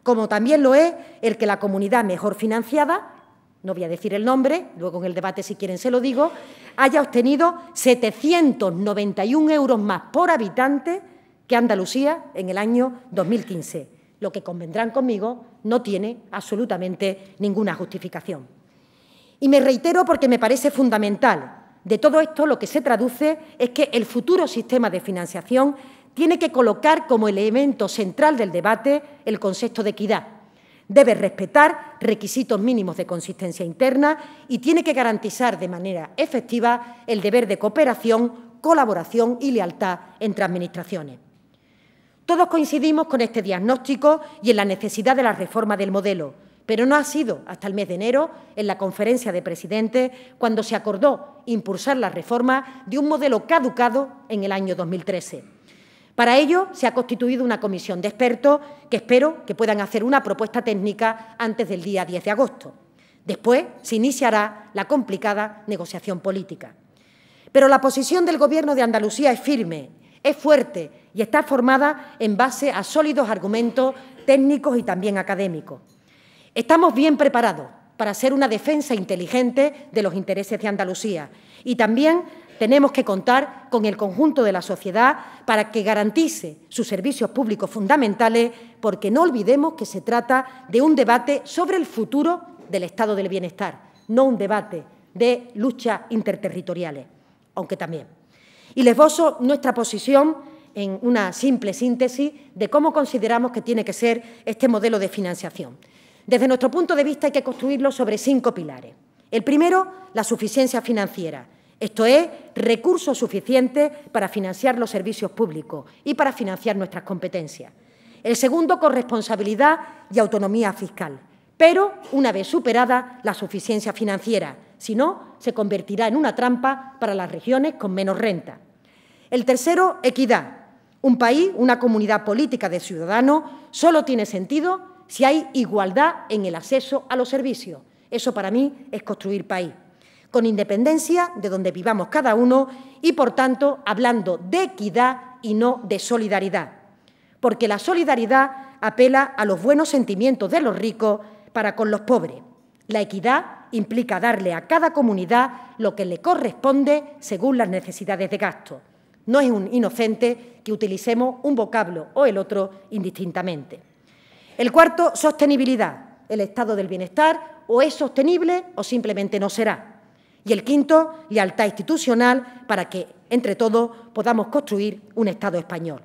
Como también lo es el que la comunidad mejor financiada, no voy a decir el nombre, luego en el debate si quieren se lo digo, haya obtenido 791 euros más por habitante que Andalucía en el año 2015, lo que convendrán conmigo no tiene absolutamente ninguna justificación. Y me reitero porque me parece fundamental. De todo esto lo que se traduce es que el futuro sistema de financiación tiene que colocar como elemento central del debate el concepto de equidad. Debe respetar requisitos mínimos de consistencia interna y tiene que garantizar de manera efectiva el deber de cooperación, colaboración y lealtad entre administraciones. Todos coincidimos con este diagnóstico y en la necesidad de la reforma del modelo, pero no ha sido hasta el mes de enero, en la conferencia de presidentes, cuando se acordó impulsar la reforma de un modelo caducado en el año 2013. Para ello, se ha constituido una comisión de expertos que espero que puedan hacer una propuesta técnica antes del día 10 de agosto. Después se iniciará la complicada negociación política. Pero la posición del Gobierno de Andalucía es firme, es fuerte y está formada en base a sólidos argumentos técnicos y también académicos. Estamos bien preparados para hacer una defensa inteligente de los intereses de Andalucía y también tenemos que contar con el conjunto de la sociedad para que garantice sus servicios públicos fundamentales, porque no olvidemos que se trata de un debate sobre el futuro del estado del bienestar, no un debate de luchas interterritoriales, aunque también. Y les esbozo nuestra posición en una simple síntesis de cómo consideramos que tiene que ser este modelo de financiación. Desde nuestro punto de vista hay que construirlo sobre 5 pilares. El primero, la suficiencia financiera. Esto es, recursos suficientes para financiar los servicios públicos y para financiar nuestras competencias. El segundo, corresponsabilidad y autonomía fiscal. Pero, una vez superada la suficiencia financiera, si no, se convertirá en una trampa para las regiones con menos renta. El tercero, equidad. Un país, una comunidad política de ciudadanos, solo tiene sentido si hay igualdad en el acceso a los servicios. Eso, para mí, es construir país, con independencia de donde vivamos cada uno y, por tanto, hablando de equidad y no de solidaridad. Porque la solidaridad apela a los buenos sentimientos de los ricos para con los pobres. La equidad implica darle a cada comunidad lo que le corresponde según las necesidades de gasto. No es un inocente que utilicemos un vocablo o el otro indistintamente. El cuarto, sostenibilidad. El estado del bienestar o es sostenible o simplemente no será. Y el quinto, lealtad institucional para que, entre todos, podamos construir un Estado español.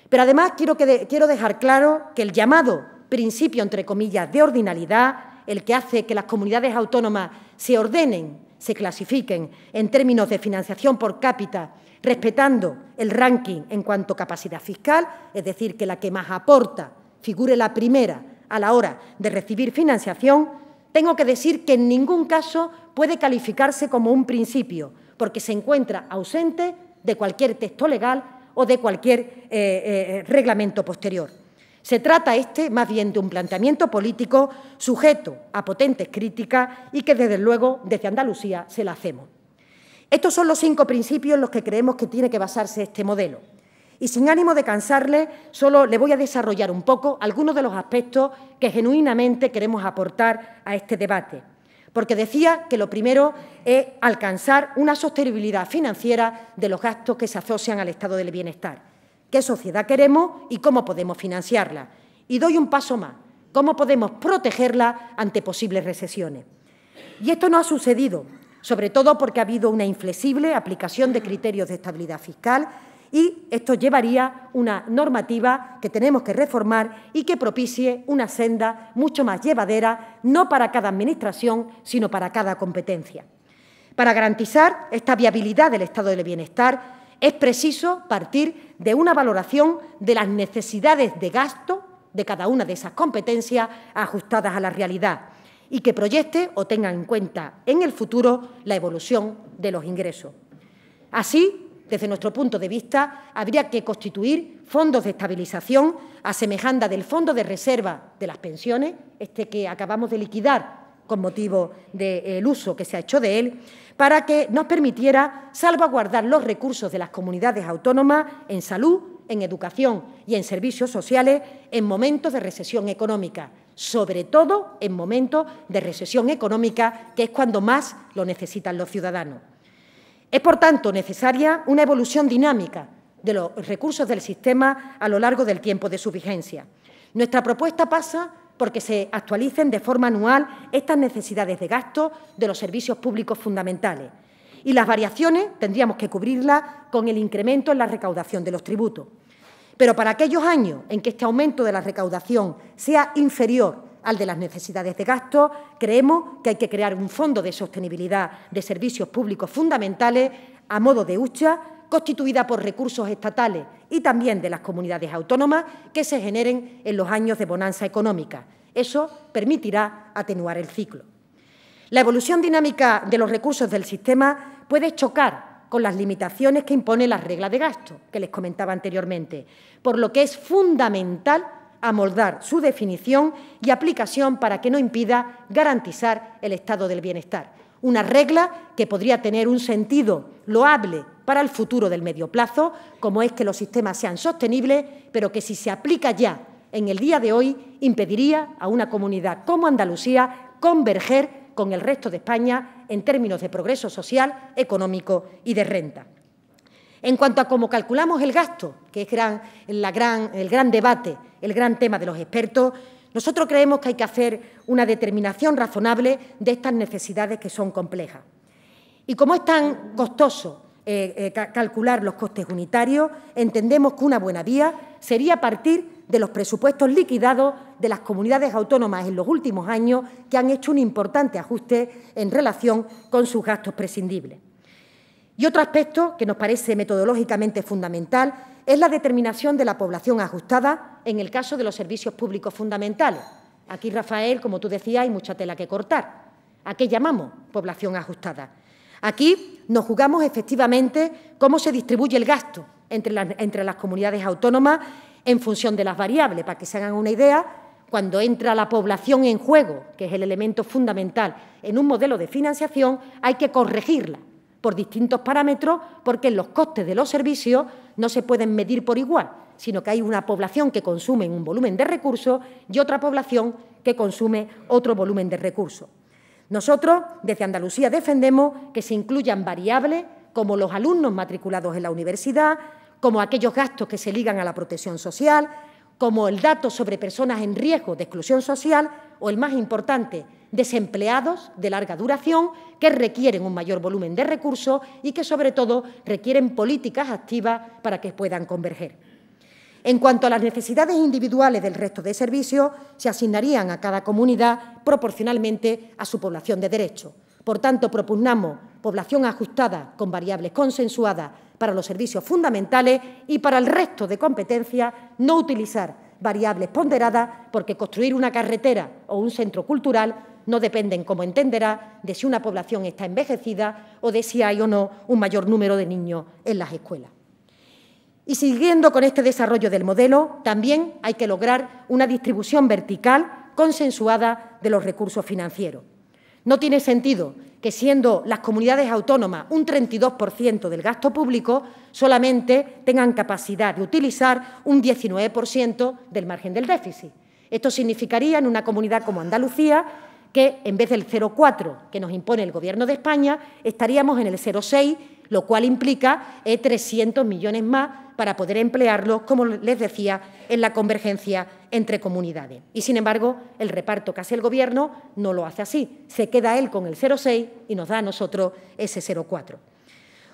Pero además quiero dejar claro que el llamado principio, entre comillas, de ordinalidad, el que hace que las comunidades autónomas se ordenen, se clasifiquen en términos de financiación por cápita, respetando el ranking en cuanto a capacidad fiscal, es decir, que la que más aporta figure la primera a la hora de recibir financiación, tengo que decir que en ningún caso puede calificarse como un principio, porque se encuentra ausente de cualquier texto legal o de cualquier reglamento posterior. Se trata más bien de un planteamiento político sujeto a potentes críticas y que, desde luego, desde Andalucía se la hacemos. Estos son los 5 principios en los que creemos que tiene que basarse este modelo. Y sin ánimo de cansarle, solo le voy a desarrollar un poco algunos de los aspectos que genuinamente queremos aportar a este debate. Porque decía que lo primero es alcanzar una sostenibilidad financiera de los gastos que se asocian al estado del bienestar. ¿Qué sociedad queremos y cómo podemos financiarla? Y doy un paso más. ¿Cómo podemos protegerla ante posibles recesiones? Y esto no ha sucedido, sobre todo porque ha habido una inflexible aplicación de criterios de estabilidad fiscal y esto llevaría una normativa que tenemos que reformar y que propicie una senda mucho más llevadera, no para cada administración, sino para cada competencia. Para garantizar esta viabilidad del estado del bienestar, es preciso partir de una valoración de las necesidades de gasto de cada una de esas competencias ajustadas a la realidad y que proyecte o tenga en cuenta en el futuro la evolución de los ingresos. Así, desde nuestro punto de vista, habría que constituir fondos de estabilización a semejanza del Fondo de Reserva de las Pensiones, este que acabamos de liquidar con motivo del uso que se ha hecho de él, para que nos permitiera salvaguardar los recursos de las comunidades autónomas en salud, en educación y en servicios sociales en momentos de recesión económica, sobre todo en momentos de recesión económica, que es cuando más lo necesitan los ciudadanos. Es, por tanto, necesaria una evolución dinámica de los recursos del sistema a lo largo del tiempo de su vigencia. Nuestra propuesta pasa porque se actualicen de forma anual estas necesidades de gasto de los servicios públicos fundamentales y las variaciones tendríamos que cubrirlas con el incremento en la recaudación de los tributos. Pero para aquellos años en que este aumento de la recaudación sea inferior al de las necesidades de gasto, creemos que hay que crear un fondo de sostenibilidad de servicios públicos fundamentales a modo de hucha, constituida por recursos estatales y también de las comunidades autónomas que se generen en los años de bonanza económica. Eso permitirá atenuar el ciclo. La evolución dinámica de los recursos del sistema puede chocar con las limitaciones que impone la regla de gasto, que les comentaba anteriormente, por lo que es fundamental amoldar su definición y aplicación para que no impida garantizar el estado del bienestar. una regla que podría tener un sentido loable para el futuro del medio plazo, como es que los sistemas sean sostenibles, pero que si se aplica ya en el día de hoy, impediría a una comunidad como Andalucía converger con el resto de España en términos de progreso social, económico y de renta. En cuanto a cómo calculamos el gasto, que es el gran debate, el gran tema de los expertos, nosotros creemos que hay que hacer una determinación razonable de estas necesidades que son complejas. Y como es tan costoso calcular los costes unitarios, entendemos que una buena vía sería partir de los presupuestos liquidados de las comunidades autónomas en los últimos años que han hecho un importante ajuste en relación con sus gastos prescindibles. Y otro aspecto que nos parece metodológicamente fundamental es la determinación de la población ajustada en el caso de los servicios públicos fundamentales. Aquí, Rafael, como tú decías, hay mucha tela que cortar. ¿A qué llamamos población ajustada? Aquí nos jugamos efectivamente cómo se distribuye el gasto entre las comunidades autónomas en función de las variables. Para que se hagan una idea, cuando entra la población en juego, que es el elemento fundamental en un modelo de financiación, hay que corregirla por distintos parámetros, porque los costes de los servicios no se pueden medir por igual, sino que hay una población que consume un volumen de recursos y otra población que consume otro volumen de recursos. Nosotros, desde Andalucía, defendemos que se incluyan variables como los alumnos matriculados en la universidad, como aquellos gastos que se ligan a la protección social, como el dato sobre personas en riesgo de exclusión social o, el más importante, desempleados de larga duración que requieren un mayor volumen de recursos y que, sobre todo, requieren políticas activas para que puedan converger. En cuanto a las necesidades individuales del resto de servicios, se asignarían a cada comunidad proporcionalmente a su población de derecho. Por tanto, propugnamos población ajustada con variables consensuadas para los servicios fundamentales y para el resto de competencias no utilizar variables ponderadas, porque construir una carretera o un centro cultural no dependen, como entenderá, de si una población está envejecida o de si hay o no un mayor número de niños en las escuelas. Y siguiendo con este desarrollo del modelo, también hay que lograr una distribución vertical consensuada de los recursos financieros. No tiene sentido que, siendo las comunidades autónomas un 32% del gasto público, solamente tengan capacidad de utilizar un 19% del margen del déficit. Esto significaría, en una comunidad como Andalucía, que en vez del 0,4 que nos impone el Gobierno de España, estaríamos en el 0,6, lo cual implica 300 millones más para poder emplearlos, como les decía, en la convergencia entre comunidades. Y, sin embargo, el reparto que hace el Gobierno no lo hace así. Se queda él con el 0,6 y nos da a nosotros ese 0,4.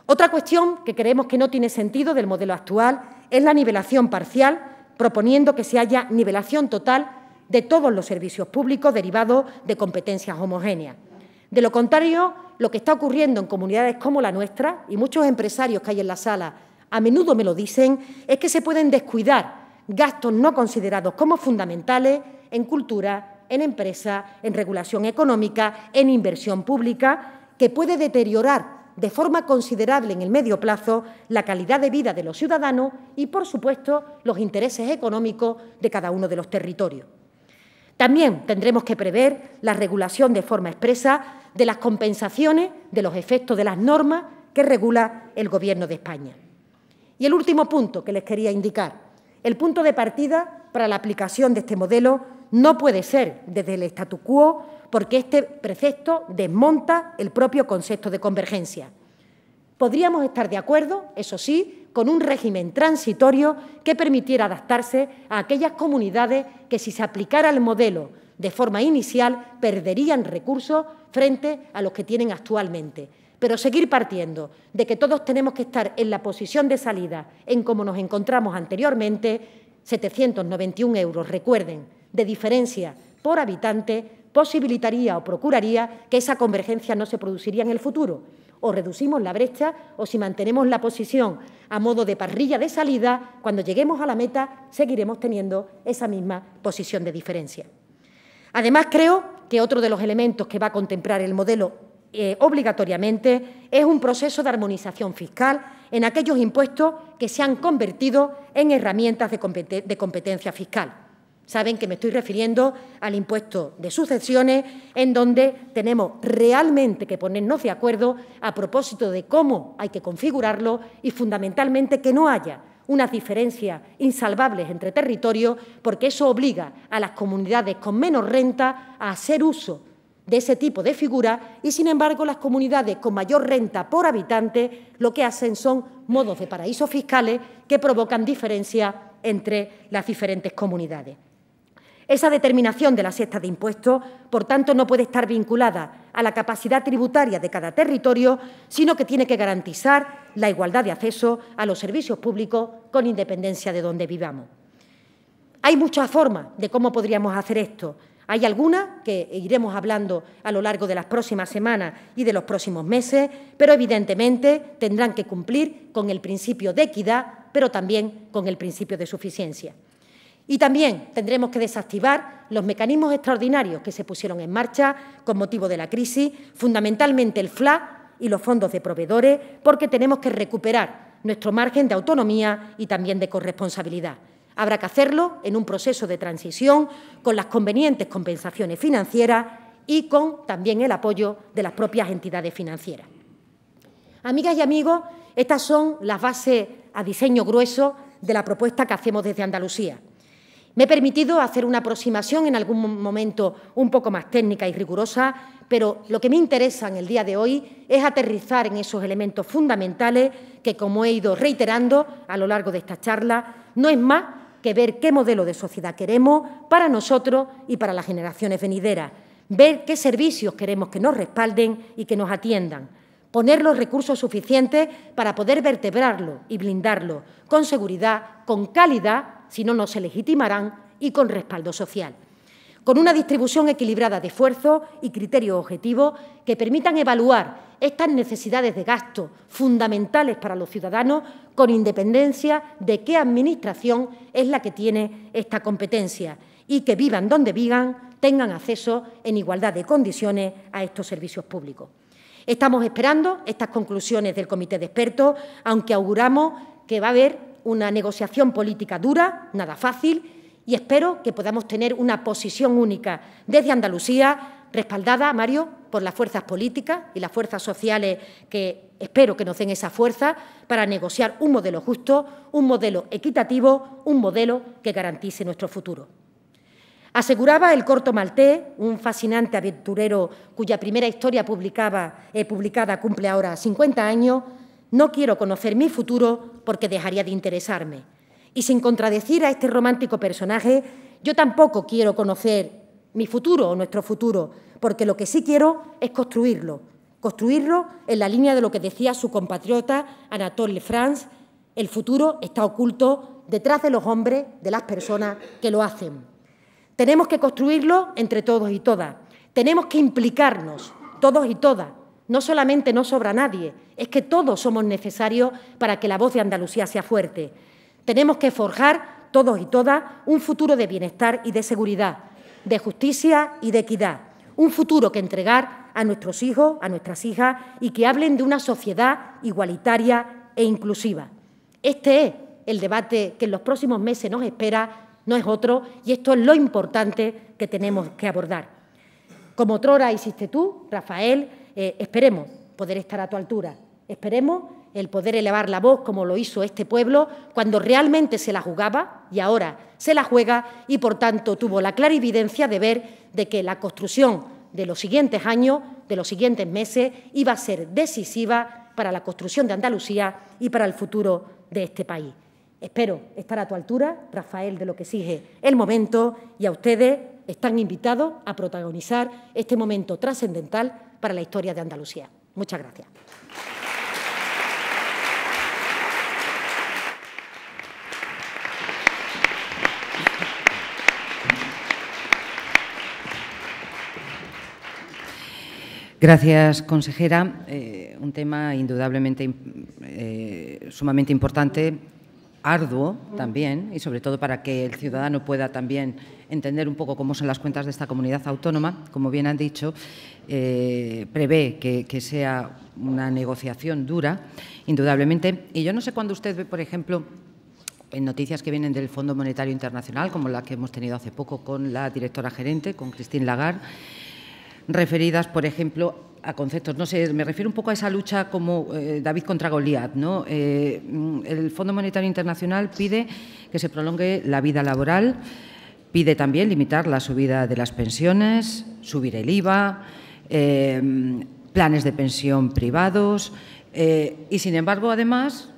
Otra cuestión que creemos que no tiene sentido del modelo actual es la nivelación parcial, proponiendo que se haya nivelación total de todos los servicios públicos derivados de competencias homogéneas. De lo contrario, lo que está ocurriendo en comunidades como la nuestra, y muchos empresarios que hay en la sala a menudo me lo dicen, es que se pueden descuidar gastos no considerados como fundamentales en cultura, en empresa, en regulación económica, en inversión pública, que puede deteriorar de forma considerable en el medio plazo la calidad de vida de los ciudadanos y, por supuesto, los intereses económicos de cada uno de los territorios. También tendremos que prever la regulación de forma expresa de las compensaciones de los efectos de las normas que regula el Gobierno de España. Y el último punto que les quería indicar, el punto de partida para la aplicación de este modelo no puede ser desde el statu quo, porque este precepto desmonta el propio concepto de convergencia. Podríamos estar de acuerdo, eso sí, con un régimen transitorio que permitiera adaptarse a aquellas comunidades que, si se aplicara el modelo de forma inicial, perderían recursos frente a los que tienen actualmente. Pero seguir partiendo de que todos tenemos que estar en la posición de salida en como nos encontramos anteriormente, 791 euros, recuerden, de diferencia por habitante, posibilitaría o procuraría que esa convergencia no se produciría en el futuro. O reducimos la brecha o, si mantenemos la posición a modo de parrilla de salida, cuando lleguemos a la meta seguiremos teniendo esa misma posición de diferencia. Además, creo que otro de los elementos que va a contemplar el modelo obligatoriamente es un proceso de armonización fiscal en aquellos impuestos que se han convertido en herramientas de competencia fiscal. Saben que me estoy refiriendo al impuesto de sucesiones, en donde tenemos realmente que ponernos de acuerdo a propósito de cómo hay que configurarlo y, fundamentalmente, que no haya unas diferencias insalvables entre territorios, porque eso obliga a las comunidades con menos renta a hacer uso de ese tipo de figura y, sin embargo, las comunidades con mayor renta por habitante lo que hacen son modos de paraísos fiscales que provocan diferencias entre las diferentes comunidades. Esa determinación de la cesta de impuestos, por tanto, no puede estar vinculada a la capacidad tributaria de cada territorio, sino que tiene que garantizar la igualdad de acceso a los servicios públicos con independencia de donde vivamos. Hay muchas formas de cómo podríamos hacer esto. Hay algunas que iremos hablando a lo largo de las próximas semanas y de los próximos meses, pero evidentemente tendrán que cumplir con el principio de equidad, pero también con el principio de suficiencia. Y también tendremos que desactivar los mecanismos extraordinarios que se pusieron en marcha con motivo de la crisis, fundamentalmente el FLA y los fondos de proveedores, porque tenemos que recuperar nuestro margen de autonomía y también de corresponsabilidad. Habrá que hacerlo en un proceso de transición con las convenientes compensaciones financieras y con también el apoyo de las propias entidades financieras. Amigas y amigos, estas son las bases a diseño grueso de la propuesta que hacemos desde Andalucía. Me he permitido hacer una aproximación en algún momento un poco más técnica y rigurosa, pero lo que me interesa en el día de hoy es aterrizar en esos elementos fundamentales que, como he ido reiterando a lo largo de esta charla, no es más que ver qué modelo de sociedad queremos para nosotros y para las generaciones venideras, ver qué servicios queremos que nos respalden y que nos atiendan, poner los recursos suficientes para poder vertebrarlo y blindarlo con seguridad, con calidad, si no, no se legitimarán, y con respaldo social, con una distribución equilibrada de esfuerzos y criterios objetivos que permitan evaluar estas necesidades de gasto fundamentales para los ciudadanos con independencia de qué administración es la que tiene esta competencia y que vivan donde vivan, tengan acceso en igualdad de condiciones a estos servicios públicos. Estamos esperando estas conclusiones del comité de expertos, aunque auguramos que va a haber una negociación política dura, nada fácil, y espero que podamos tener una posición única desde Andalucía, respaldada, Mario, por las fuerzas políticas y las fuerzas sociales que espero que nos den esa fuerza para negociar un modelo justo, un modelo equitativo, un modelo que garantice nuestro futuro. Aseguraba el corto maltés, un fascinante aventurero cuya primera historia publicada cumple ahora 50 años, no quiero conocer mi futuro porque dejaría de interesarme. Y sin contradecir a este romántico personaje, yo tampoco quiero conocer mi futuro o nuestro futuro, porque lo que sí quiero es construirlo en la línea de lo que decía su compatriota Anatole France: el futuro está oculto detrás de los hombres, de las personas que lo hacen. Tenemos que construirlo entre todos y todas, tenemos que implicarnos todos y todas. No solamente no sobra nadie, es que todos somos necesarios para que la voz de Andalucía sea fuerte. Tenemos que forjar, todos y todas, un futuro de bienestar y de seguridad, de justicia y de equidad, un futuro que entregar a nuestros hijos, a nuestras hijas, y que hablen de una sociedad igualitaria e inclusiva. Este es el debate que en los próximos meses nos espera, no es otro, y esto es lo importante que tenemos que abordar. Como otrora hiciste tú, Rafael, esperemos poder estar a tu altura, esperemos el poder elevar la voz como lo hizo este pueblo cuando realmente se la jugaba y ahora se la juega y, por tanto, tuvo la clarividencia de ver de que la construcción de los siguientes años, de los siguientes meses, iba a ser decisiva para la construcción de Andalucía y para el futuro de este país. Espero estar a tu altura, Rafael, de lo que exige el momento, y a ustedes están invitados a protagonizar este momento trascendental para la historia de Andalucía. Muchas gracias. Gracias, consejera. Un tema indudablemente sumamente importante, arduo también, y sobre todo para que el ciudadano pueda también entender un poco cómo son las cuentas de esta comunidad autónoma. Como bien han dicho, prevé que sea una negociación dura, indudablemente. Y yo no sé cuándo usted ve, por ejemplo, en noticias que vienen del Fondo Monetario Internacional, como la que hemos tenido hace poco con la directora gerente, con Christine Lagarde, referidas, por ejemplo, a conceptos, no sé, me refiero un poco a esa lucha como David contra Goliat, ¿no? El Fondo Monetario Internacional pide que se prolongue la vida laboral, pide también limitar la subida de las pensiones, subir el IVA, planes de pensión privados y, sin embargo, además,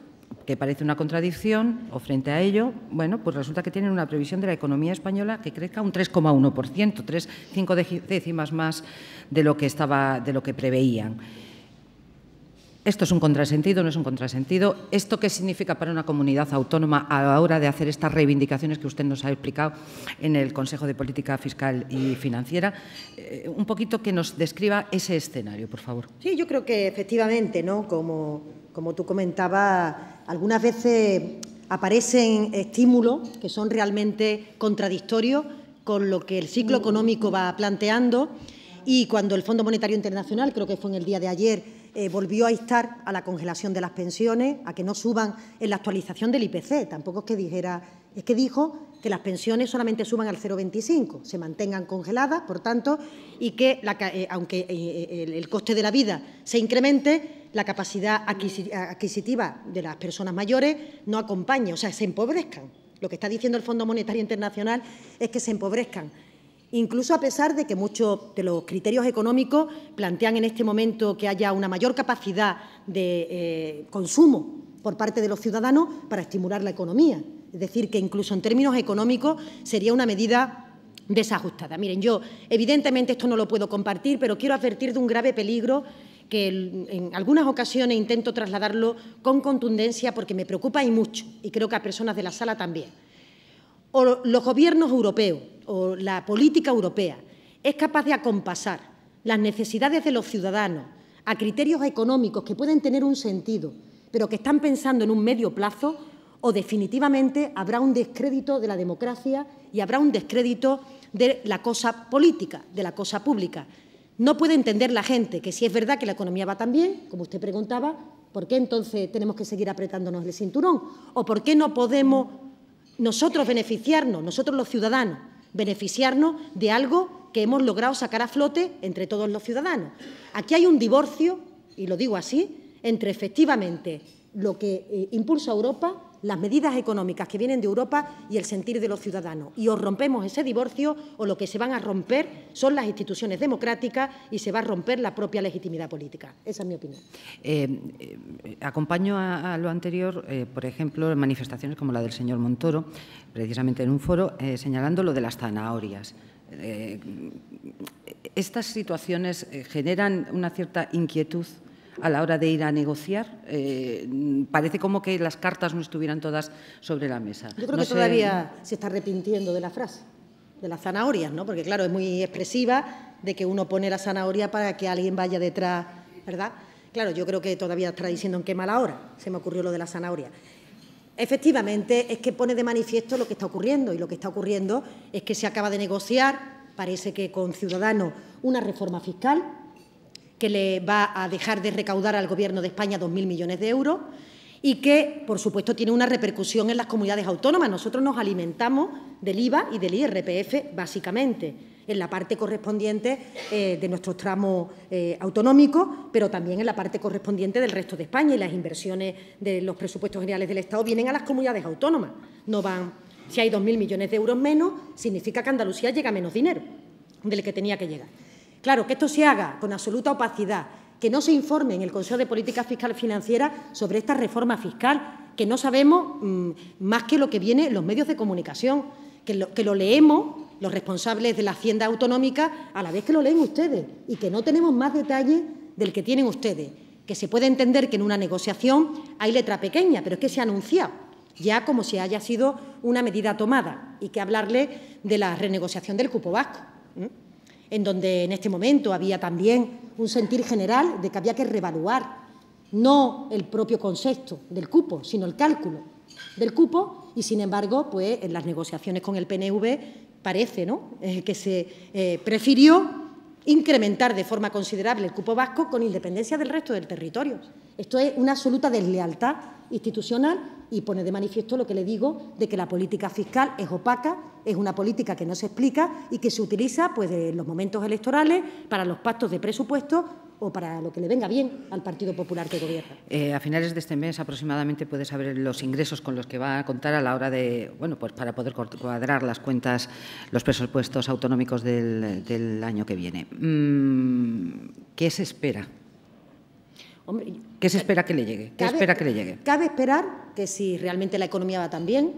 que parece una contradicción, o frente a ello, bueno, pues resulta que tienen una previsión de la economía española que crezca un 3,1%, 5 décimas más de lo que preveían. ¿Esto es un contrasentido? ¿No es un contrasentido? ¿Esto qué significa para una comunidad autónoma a la hora de hacer estas reivindicaciones que usted nos ha explicado en el Consejo de Política Fiscal y Financiera? Un poquito que nos describa ese escenario, por favor. Sí, yo creo que efectivamente, ¿no? Como tú comentabas, algunas veces aparecen estímulos que son realmente contradictorios con lo que el ciclo económico va planteando, y cuando el Fondo Monetario Internacional, creo que fue en el día de ayer, volvió a instar a la congelación de las pensiones, a que no suban en la actualización del IPC. Tampoco es que dijera, es que dijo que las pensiones solamente suban al 0,25, se mantengan congeladas, por tanto, y que aunque el coste de la vida se incremente, la capacidad adquisitiva de las personas mayores no acompañe, o sea, se empobrezcan. Lo que está diciendo el Fondo Monetario Internacional es que se empobrezcan. Incluso a pesar de que muchos de los criterios económicos plantean en este momento que haya una mayor capacidad de consumo por parte de los ciudadanos para estimular la economía. Es decir, que incluso en términos económicos sería una medida desajustada. Miren, yo evidentemente esto no lo puedo compartir, pero quiero advertir de un grave peligro que en algunas ocasiones intento trasladarlo con contundencia porque me preocupa y mucho, y creo que a personas de la sala también. O los gobiernos europeos o la política europea es capaz de acompasar las necesidades de los ciudadanos a criterios económicos que pueden tener un sentido, pero que están pensando en un medio plazo, o definitivamente habrá un descrédito de la democracia y habrá un descrédito de la cosa política, de la cosa pública. No puede entender la gente que si es verdad que la economía va tan bien, como usted preguntaba, ¿por qué entonces tenemos que seguir apretándonos el cinturón? ¿O por qué no podemos nosotros beneficiarnos, nosotros los ciudadanos, beneficiarnos de algo que hemos logrado sacar a flote entre todos los ciudadanos? Aquí hay un divorcio, y lo digo así, entre efectivamente lo que impulsa Europa, las medidas económicas que vienen de Europa y el sentir de los ciudadanos. Y o rompemos ese divorcio o lo que se van a romper son las instituciones democráticas y se va a romper la propia legitimidad política. Esa es mi opinión. Acompaño a lo anterior, por ejemplo, en manifestaciones como la del señor Montoro, precisamente en un foro, señalando lo de las zanahorias. Estas situaciones generan una cierta inquietud a la hora de ir a negociar. Parece como que las cartas no estuvieran todas sobre la mesa. Yo creo que todavía se está arrepintiendo de la frase, de las zanahorias, ¿no? Porque, claro, es muy expresiva de que uno pone la zanahoria para que alguien vaya detrás, ¿verdad? Claro, yo creo que todavía está diciendo en qué mala hora se me ocurrió lo de la zanahoria. Efectivamente, es que pone de manifiesto lo que está ocurriendo, y lo que está ocurriendo es que se acaba de negociar, parece que con Ciudadanos, una reforma fiscal que le va a dejar de recaudar al Gobierno de España 2.000 millones de euros y que, por supuesto, tiene una repercusión en las comunidades autónomas. Nosotros nos alimentamos del IVA y del IRPF, básicamente, en la parte correspondiente de nuestros tramos autonómicos, pero también en la parte correspondiente del resto de España, y las inversiones de los presupuestos generales del Estado vienen a las comunidades autónomas. No van, si hay 2.000 millones de euros menos, significa que Andalucía llega menos dinero del que tenía que llegar. Claro, que esto se haga con absoluta opacidad, que no se informe en el Consejo de Política Fiscal y Financiera sobre esta reforma fiscal, que no sabemos más que lo que viene en los medios de comunicación, que lo leemos los responsables de la Hacienda Autonómica a la vez que lo leen ustedes, y que no tenemos más detalle del que tienen ustedes, que se puede entender que en una negociación hay letra pequeña, pero es que se ha anunciado ya como si haya sido una medida tomada, y que hablarle de la renegociación del cupo vasco, en donde en este momento había también un sentir general de que había que reevaluar no el propio concepto del cupo, sino el cálculo del cupo, y sin embargo, pues en las negociaciones con el PNV parece, ¿no?, que se prefirió incrementar de forma considerable el cupo vasco con independencia del resto del territorio. Esto es una absoluta deslealtad institucional y pone de manifiesto lo que le digo de que la política fiscal es opaca, es una política que no se explica y que se utiliza pues, en los momentos electorales para los pactos de presupuesto o para lo que le venga bien al Partido Popular que gobierna. A finales de este mes aproximadamente puede saber los ingresos con los que va a contar a la hora de, bueno, pues para poder cuadrar las cuentas, los presupuestos autonómicos del año que viene. ¿Qué se espera? Hombre, ¿Qué se espera que le llegue? ¿Qué espera que le llegue? Cabe esperar que si realmente la economía va tan bien,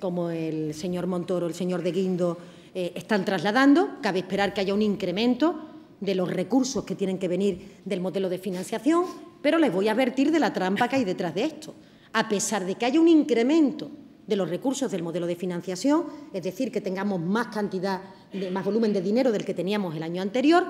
como el señor Montoro, el señor de Guindo están trasladando, cabe esperar que haya un incremento de los recursos que tienen que venir del modelo de financiación, pero les voy a advertir de la trampa que hay detrás de esto. A pesar de que haya un incremento de los recursos del modelo de financiación, es decir, que tengamos más cantidad, más volumen de dinero del que teníamos el año anterior,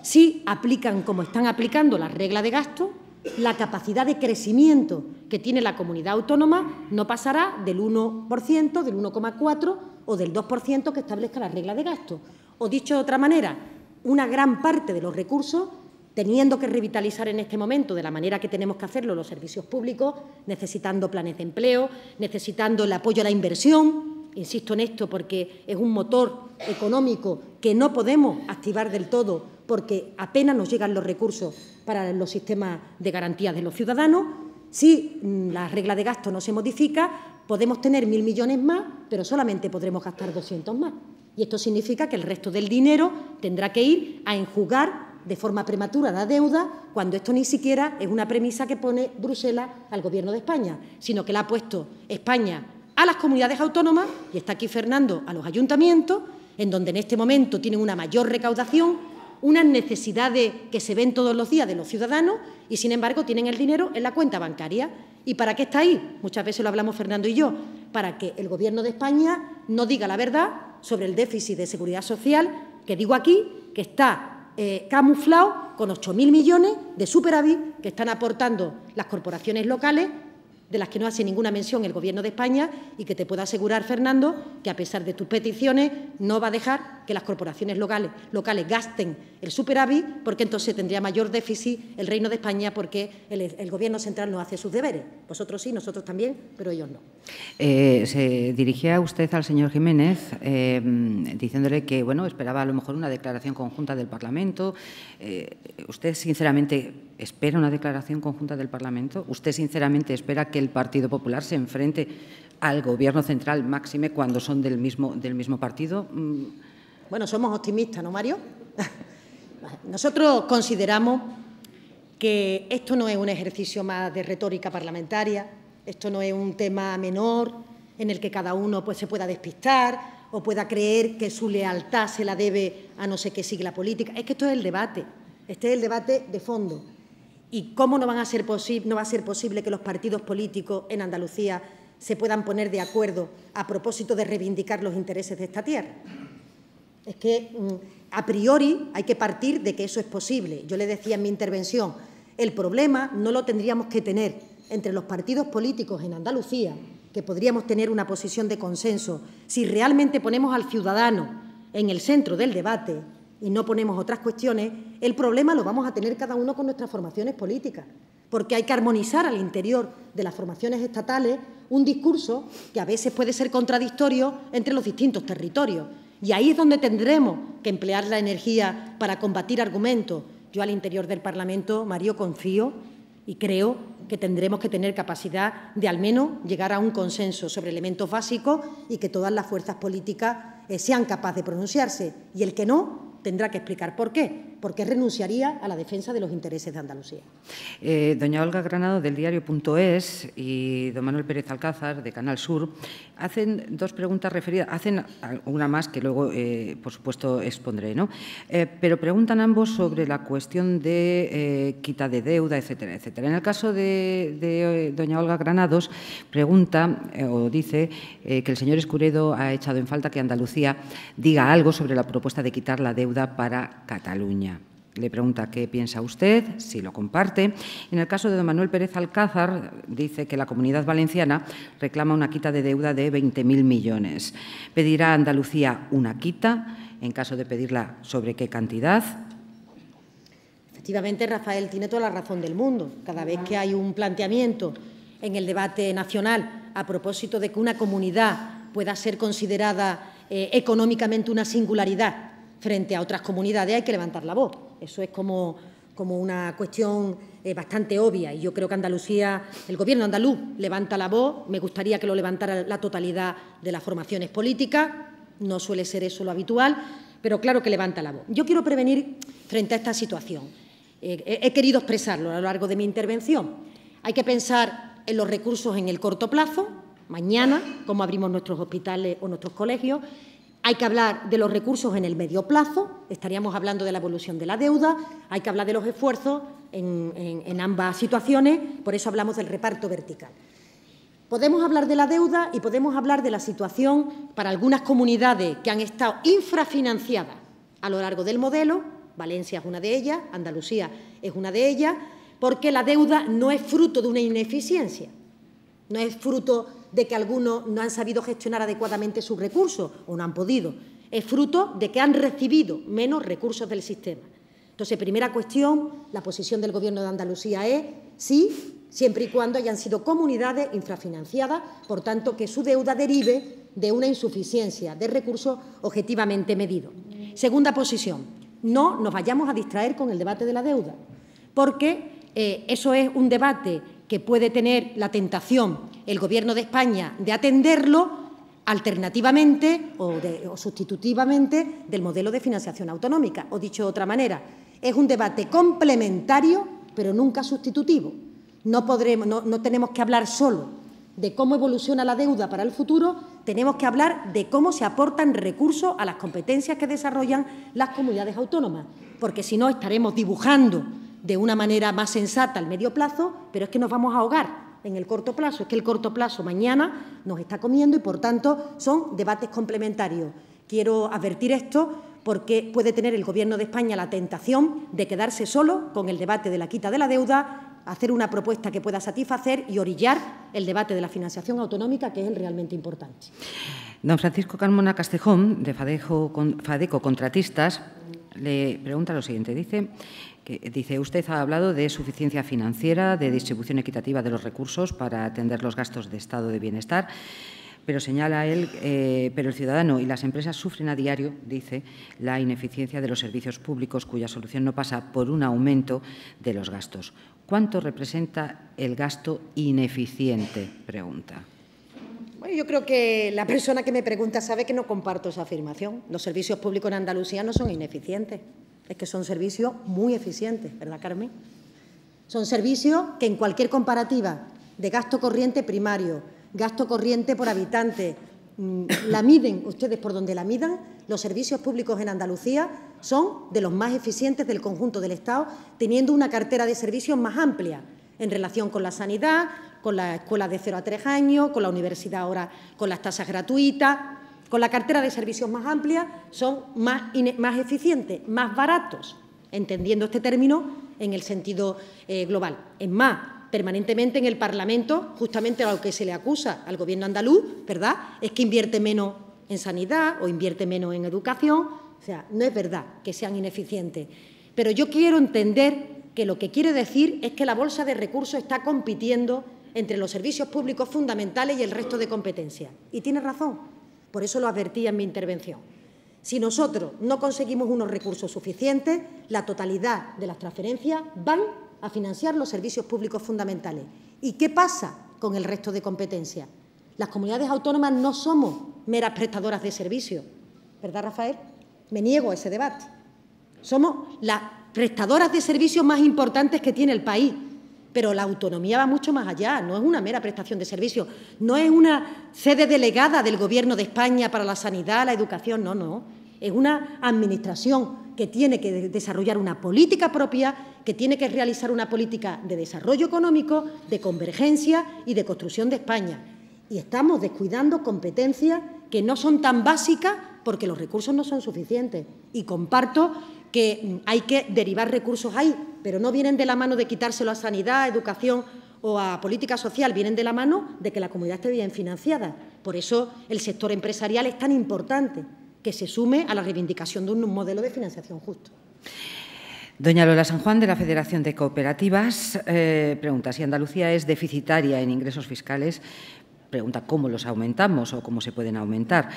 si aplican como están aplicando la regla de gasto, la capacidad de crecimiento que tiene la comunidad autónoma no pasará del 1%, del 1,4% o del 2% que establezca la regla de gasto. O dicho de otra manera, una gran parte de los recursos, teniendo que revitalizar en este momento de la manera que tenemos que hacerlo los servicios públicos, necesitando planes de empleo, necesitando el apoyo a la inversión, insisto en esto porque es un motor económico que no podemos activar del todo porque apenas nos llegan los recursos para los sistemas de garantías de los ciudadanos. Si la regla de gasto no se modifica, podemos tener 1.000 millones más, pero solamente podremos gastar 200 más. Y esto significa que el resto del dinero tendrá que ir a enjugar de forma prematura la deuda, cuando esto ni siquiera es una premisa que pone Bruselas al Gobierno de España, sino que la ha puesto España a las comunidades autónomas, y está aquí Fernando, a los ayuntamientos, en donde en este momento tienen una mayor recaudación, unas necesidades que se ven todos los días de los ciudadanos y, sin embargo, tienen el dinero en la cuenta bancaria. ¿Y para qué está ahí? Muchas veces lo hablamos Fernando y yo, para que el Gobierno de España no diga la verdad sobre el déficit de seguridad social, que digo aquí, que está camuflado con 8.000 millones de superávit que están aportando las corporaciones locales, de las que no hace ninguna mención el Gobierno de España, y que te puedo asegurar, Fernando, que a pesar de tus peticiones no va a dejar que las corporaciones locales gasten el superávit, porque entonces tendría mayor déficit el Reino de España, porque el Gobierno central no hace sus deberes. Vosotros sí, nosotros también, pero ellos no. Se dirigía usted al señor Jiménez diciéndole que, bueno, esperaba a lo mejor una declaración conjunta del Parlamento. ¿Usted sinceramente espera una declaración conjunta del Parlamento? ¿Usted sinceramente espera que el Partido Popular se enfrente al Gobierno central, máxime cuando son del mismo partido? Bueno, somos optimistas, ¿no, Mario? Nosotros consideramos que esto no es un ejercicio más de retórica parlamentaria, esto no es un tema menor en el que cada uno pues, se pueda despistar o pueda creer que su lealtad se la debe a no sé qué sigla política. Es que esto es el debate, este es el debate de fondo. ¿Y cómo no va a ser posible que los partidos políticos en Andalucía se puedan poner de acuerdo a propósito de reivindicar los intereses de esta tierra? Es que, a priori, hay que partir de que eso es posible. Yo le decía en mi intervención, el problema no lo tendríamos que tener entre los partidos políticos en Andalucía, que podríamos tener una posición de consenso, si realmente ponemos al ciudadano en el centro del debate y no ponemos otras cuestiones. El problema lo vamos a tener cada uno con nuestras formaciones políticas, porque hay que armonizar al interior de las formaciones estatales un discurso que a veces puede ser contradictorio entre los distintos territorios. Y ahí es donde tendremos que emplear la energía para combatir argumentos. Yo al interior del Parlamento, Mario, confío y creo que tendremos que tener capacidad de al menos llegar a un consenso sobre elementos básicos y que todas las fuerzas políticas sean capaces de pronunciarse. Y el que no, tendrá que explicar por qué. Porque renunciaría a la defensa de los intereses de Andalucía. Doña Olga Granado, del diario.es, y don Manuel Pérez Alcázar, de Canal Sur, hacen dos preguntas referidas, hacen una más que luego, por supuesto, expondré, ¿no? Pero preguntan ambos sobre la cuestión de quita de deuda, etcétera, etcétera. En el caso de doña Olga Granados, pregunta o dice que el señor Escuredo ha echado en falta que Andalucía diga algo sobre la propuesta de quitar la deuda para Cataluña. Le pregunta qué piensa usted, si lo comparte. En el caso de don Manuel Pérez Alcázar, dice que la Comunidad Valenciana reclama una quita de deuda de 20.000 millones. ¿Pedirá a Andalucía una quita? En caso de pedirla, ¿sobre qué cantidad? Efectivamente, Rafael tiene toda la razón del mundo. Cada vez que hay un planteamiento en el debate nacional a propósito de que una comunidad pueda ser considerada económicamente una singularidad frente a otras comunidades, hay que levantar la voz. Eso es como una cuestión bastante obvia, y yo creo que Andalucía, el Gobierno andaluz levanta la voz. Me gustaría que lo levantara la totalidad de las formaciones políticas. No suele ser eso lo habitual, pero claro que levanta la voz. Yo quiero prevenir frente a esta situación. He querido expresarlo a lo largo de mi intervención. Hay que pensar en los recursos en el corto plazo, mañana, cómo abrimos nuestros hospitales o nuestros colegios. Hay que hablar de los recursos en el medio plazo, estaríamos hablando de la evolución de la deuda, hay que hablar de los esfuerzos en ambas situaciones, por eso hablamos del reparto vertical. Podemos hablar de la deuda y podemos hablar de la situación para algunas comunidades que han estado infrafinanciadas a lo largo del modelo. Valencia es una de ellas, Andalucía es una de ellas, porque la deuda no es fruto de una ineficiencia, no es fruto de que algunos no han sabido gestionar adecuadamente sus recursos o no han podido, es fruto de que han recibido menos recursos del sistema. Entonces, primera cuestión, la posición del Gobierno de Andalucía es sí, siempre y cuando hayan sido comunidades infrafinanciadas, por tanto, que su deuda derive de una insuficiencia de recursos objetivamente medidos. Segunda posición, no nos vayamos a distraer con el debate de la deuda, porque eso es un debate que puede tener la tentación el Gobierno de España de atenderlo alternativamente o sustitutivamente del modelo de financiación autonómica. O dicho de otra manera, es un debate complementario, pero nunca sustitutivo. No tenemos que hablar solo de cómo evoluciona la deuda para el futuro, tenemos que hablar de cómo se aportan recursos a las competencias que desarrollan las comunidades autónomas, porque si no estaremos dibujando de una manera más sensata el medio plazo, pero es que nos vamos a ahogar en el corto plazo. Es que el corto plazo mañana nos está comiendo y, por tanto, son debates complementarios. Quiero advertir esto porque puede tener el Gobierno de España la tentación de quedarse solo con el debate de la quita de la deuda, hacer una propuesta que pueda satisfacer y orillar el debate de la financiación autonómica, que es el realmente importante. Don Francisco Carmona Castejón, de Fadeco Contratistas, le pregunta lo siguiente. Dice, usted ha hablado de suficiencia financiera, de distribución equitativa de los recursos para atender los gastos de estado de bienestar, pero señala él, pero el ciudadano y las empresas sufren a diario, dice, la ineficiencia de los servicios públicos cuya solución no pasa por un aumento de los gastos. ¿Cuánto representa el gasto ineficiente? Pregunta. Bueno, yo creo que la persona que me pregunta sabe que no comparto esa afirmación. Los servicios públicos en Andalucía no son ineficientes. Es que son servicios muy eficientes, ¿verdad, Carmen? Son servicios que en cualquier comparativa de gasto corriente primario, gasto corriente por habitante, la miden ustedes por donde la midan, los servicios públicos en Andalucía son de los más eficientes del conjunto del Estado, teniendo una cartera de servicios más amplia en relación con la sanidad, con las escuelas de 0 a 3 años, con la universidad ahora con las tasas gratuitas. Con la cartera de servicios más amplia son más eficientes, más baratos, entendiendo este término en el sentido global. Es más, permanentemente en el Parlamento, justamente a lo que se le acusa al Gobierno andaluz, ¿verdad?, es que invierte menos en sanidad o invierte menos en educación. O sea, no es verdad que sean ineficientes. Pero yo quiero entender que lo que quiere decir es que la bolsa de recursos está compitiendo entre los servicios públicos fundamentales y el resto de competencias. Y tiene razón. Por eso lo advertí en mi intervención. Si nosotros no conseguimos unos recursos suficientes, la totalidad de las transferencias van a financiar los servicios públicos fundamentales. ¿Y qué pasa con el resto de competencias? Las comunidades autónomas no somos meras prestadoras de servicios, ¿verdad, Rafael? Me niego a ese debate. Somos las prestadoras de servicios más importantes que tiene el país. Pero la autonomía va mucho más allá, no es una mera prestación de servicios, no es una sede delegada del Gobierno de España para la sanidad, la educación, no. Es una administración que tiene que desarrollar una política propia, que tiene que realizar una política de desarrollo económico, de convergencia y de construcción de España. Y estamos descuidando competencias que no son tan básicas porque los recursos no son suficientes. Y comparto que hay que derivar recursos ahí, pero no vienen de la mano de quitárselo a sanidad, a educación o a política social, vienen de la mano de que la comunidad esté bien financiada. Por eso el sector empresarial es tan importante, que se sume a la reivindicación de un modelo de financiación justo. Doña Lola San Juan, de la Federación de Cooperativas, pregunta si Andalucía es deficitaria en ingresos fiscales, pregunta cómo los aumentamos o cómo se pueden aumentar,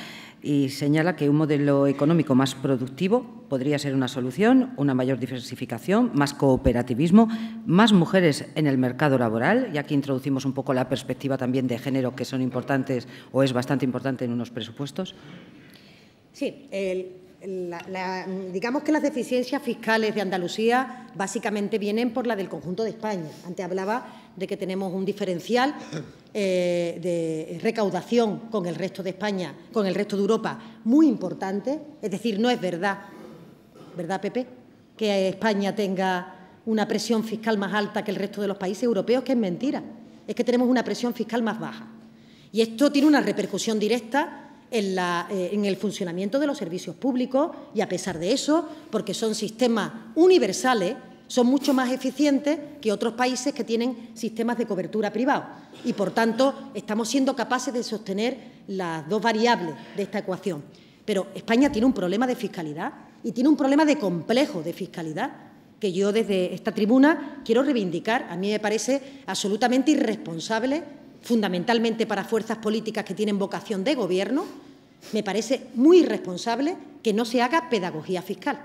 y señala que un modelo económico más productivo podría ser una solución, una mayor diversificación, más cooperativismo, más mujeres en el mercado laboral, y aquí introducimos un poco la perspectiva también de género, que son importantes o es bastante importante en unos presupuestos. Sí, digamos que las deficiencias fiscales de Andalucía básicamente vienen por la del conjunto de España. Antes hablaba de que tenemos un diferencial de recaudación con el resto de España, con el resto de Europa, muy importante. Es decir, no es verdad, ¿verdad, Pepe?, que España tenga una presión fiscal más alta que el resto de los países europeos, que es mentira. Es que tenemos una presión fiscal más baja. Y esto tiene una repercusión directa en el funcionamiento de los servicios públicos, y a pesar de eso, porque son sistemas universales, son mucho más eficientes que otros países que tienen sistemas de cobertura privados. Y, por tanto, estamos siendo capaces de sostener las dos variables de esta ecuación. Pero España tiene un problema de fiscalidad y tiene un problema de complejo de fiscalidad que yo desde esta tribuna quiero reivindicar. A mí me parece absolutamente irresponsable, fundamentalmente para fuerzas políticas que tienen vocación de gobierno, me parece muy irresponsable que no se haga pedagogía fiscal,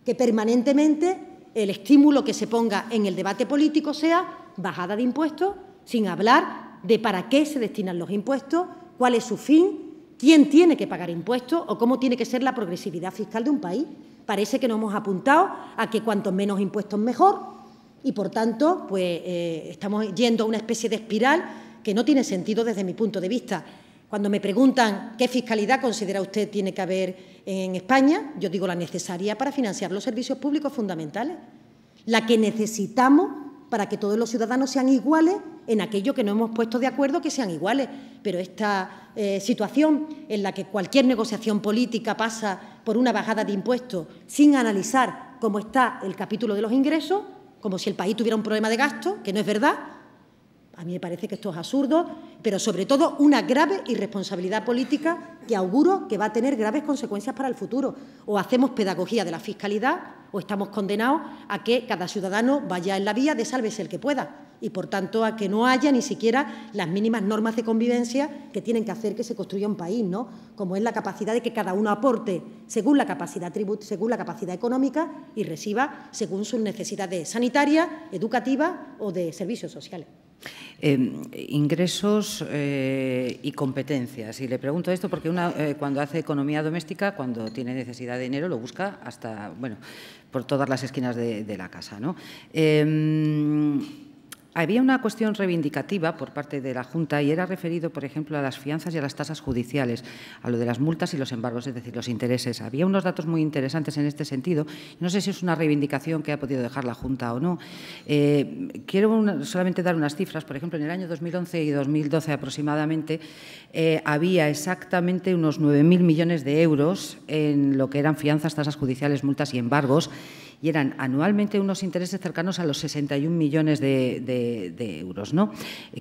que permanentemente el estímulo que se ponga en el debate político sea bajada de impuestos, sin hablar de para qué se destinan los impuestos, cuál es su fin, quién tiene que pagar impuestos o cómo tiene que ser la progresividad fiscal de un país. Parece que nos hemos apuntado a que cuantos menos impuestos mejor, y, por tanto, pues estamos yendo a una especie de espiral que no tiene sentido desde mi punto de vista. Cuando me preguntan qué fiscalidad considera usted tiene que haber en España, yo digo la necesaria para financiar los servicios públicos fundamentales, la que necesitamos para que todos los ciudadanos sean iguales en aquello que no hemos puesto de acuerdo que sean iguales. Pero esta situación en la que cualquier negociación política pasa por una bajada de impuestos sin analizar cómo está el capítulo de los ingresos, como si el país tuviera un problema de gasto, que no es verdad. A mí me parece que esto es absurdo, pero sobre todo una grave irresponsabilidad política que auguro que va a tener graves consecuencias para el futuro. O hacemos pedagogía de la fiscalidad o estamos condenados a que cada ciudadano vaya en la vía de sálvese el que pueda y, por tanto, a que no haya ni siquiera las mínimas normas de convivencia que tienen que hacer que se construya un país, ¿no?, como es la capacidad de que cada uno aporte según la capacidad económica y reciba según sus necesidades sanitarias, educativas o de servicios sociales. Ingresos y competencias. Y le pregunto esto porque cuando hace economía doméstica, cuando tiene necesidad de dinero, lo busca hasta, bueno, por todas las esquinas de la casa, ¿no? Había una cuestión reivindicativa por parte de la Junta y era referido, por ejemplo, a las fianzas y a las tasas judiciales, a lo de las multas y los embargos, es decir, los intereses. Había unos datos muy interesantes en este sentido. No sé si es una reivindicación que ha podido dejar la Junta o no. Quiero solamente dar unas cifras. Por ejemplo, en el año 2011 y 2012 aproximadamente había exactamente unos 9.000 millones de euros en lo que eran fianzas, tasas judiciales, multas y embargos, y eran anualmente unos intereses cercanos a los 61 millones de euros, ¿no?,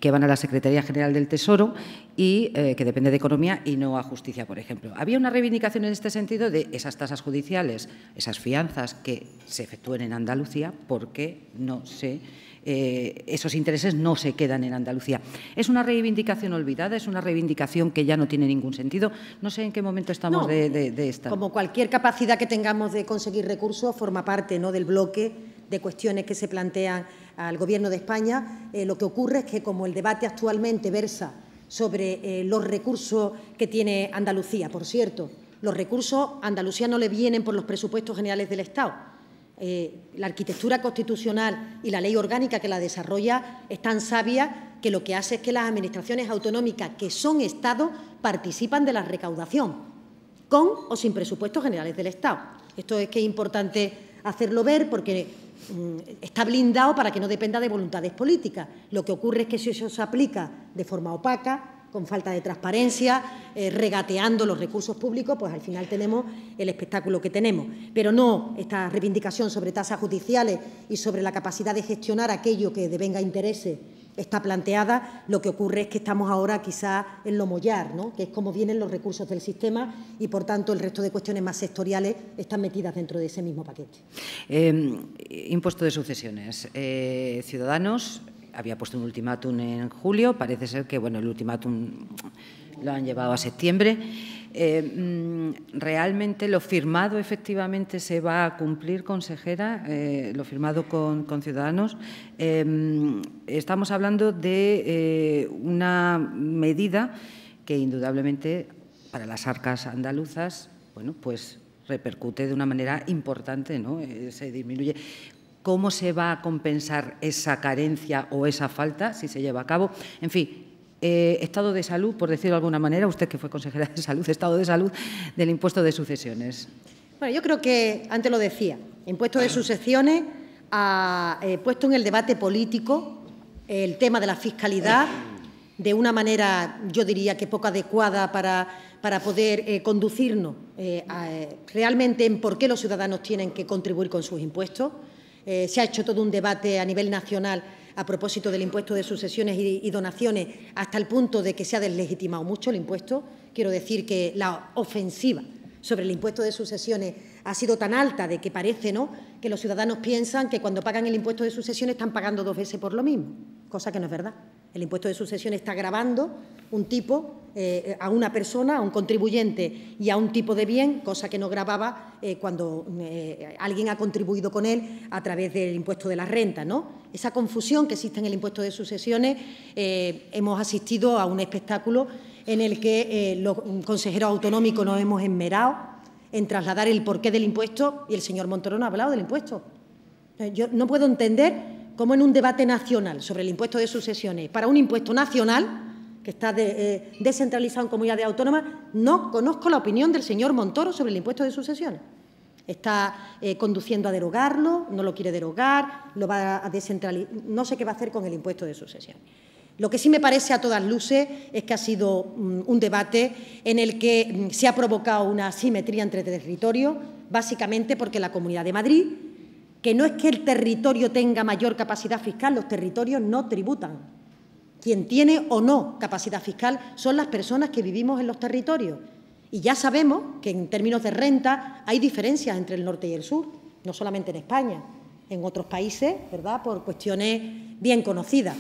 que van a la Secretaría General del Tesoro y que depende de Economía y no a Justicia, por ejemplo. Había una reivindicación en este sentido de esas tasas judiciales, esas fianzas que se efectúen en Andalucía, porque no se esos intereses no se quedan en Andalucía. ¿Es una reivindicación olvidada? ¿Es una reivindicación que ya no tiene ningún sentido? No sé en qué momento estamos de esta. Como cualquier capacidad que tengamos de conseguir recursos, forma parte, ¿no?, del bloque de cuestiones que se plantean al Gobierno de España. Lo que ocurre es que, como el debate actualmente versa sobre los recursos que tiene Andalucía, por cierto, los recursos a Andalucía no le vienen por los presupuestos generales del Estado. La arquitectura constitucional y la ley orgánica que la desarrolla es tan sabia que lo que hace es que las administraciones autonómicas, que son Estado, participan de la recaudación, con o sin presupuestos generales del Estado. Esto es que es importante hacerlo ver porque está blindado para que no dependa de voluntades políticas. Lo que ocurre es que si eso se aplica de forma opaca, con falta de transparencia, regateando los recursos públicos, pues al final tenemos el espectáculo que tenemos. Pero no esta reivindicación sobre tasas judiciales y sobre la capacidad de gestionar aquello que devenga intereses está planteada. Lo que ocurre es que estamos ahora quizá en lo mollar, ¿no?, que es cómo vienen los recursos del sistema y, por tanto, el resto de cuestiones más sectoriales están metidas dentro de ese mismo paquete. Impuesto de sucesiones. Ciudadanos había puesto un ultimátum en julio, parece ser que el ultimátum lo han llevado a septiembre. ¿Realmente lo firmado efectivamente se va a cumplir, consejera? Lo firmado con Ciudadanos. Estamos hablando de una medida que indudablemente para las arcas andaluzas, pues repercute de una manera importante, ¿no? Se disminuye. ¿Cómo se va a compensar esa carencia o esa falta si se lleva a cabo? En fin, estado de salud, por decirlo de alguna manera, usted que fue consejera de salud, estado de salud del impuesto de sucesiones. Bueno, yo creo que, antes lo decía, el impuesto de sucesiones ha puesto en el debate político el tema de la fiscalidad de una manera, yo diría que poco adecuada para poder conducirnos realmente en por qué los ciudadanos tienen que contribuir con sus impuestos. Se ha hecho todo un debate a nivel nacional a propósito del impuesto de sucesiones y donaciones, hasta el punto de que se ha deslegitimado mucho el impuesto. Quiero decir que la ofensiva sobre el impuesto de sucesiones ha sido tan alta de que parece, ¿no?, que los ciudadanos piensan que cuando pagan el impuesto de sucesiones están pagando 2 veces por lo mismo, cosa que no es verdad. El impuesto de sucesiones está gravando un tipo a una persona, a un contribuyente y a un tipo de bien, cosa que no gravaba cuando alguien ha contribuido con él a través del impuesto de la renta, ¿no? Esa confusión que existe en el impuesto de sucesiones, hemos asistido a un espectáculo en el que los consejeros autonómicos nos hemos esmerado en trasladar el porqué del impuesto y el señor Montoro no ha hablado del impuesto. Yo no puedo entender cómo en un debate nacional sobre el impuesto de sucesiones, para un impuesto nacional que está descentralizado en comunidades autónomas, no conozco la opinión del señor Montoro sobre el impuesto de sucesiones. Está conduciendo a derogarlo, no lo quiere derogar, lo va a descentralizar, no sé qué va a hacer con el impuesto de sucesiones. Lo que sí me parece a todas luces es que ha sido un debate en el que se ha provocado una asimetría entre territorios, básicamente porque la Comunidad de Madrid, que no es que el territorio tenga mayor capacidad fiscal, los territorios no tributan. Quien tiene o no capacidad fiscal son las personas que vivimos en los territorios. Y ya sabemos que en términos de renta hay diferencias entre el norte y el sur, no solamente en España, en otros países, ¿verdad?, por cuestiones bien conocidas.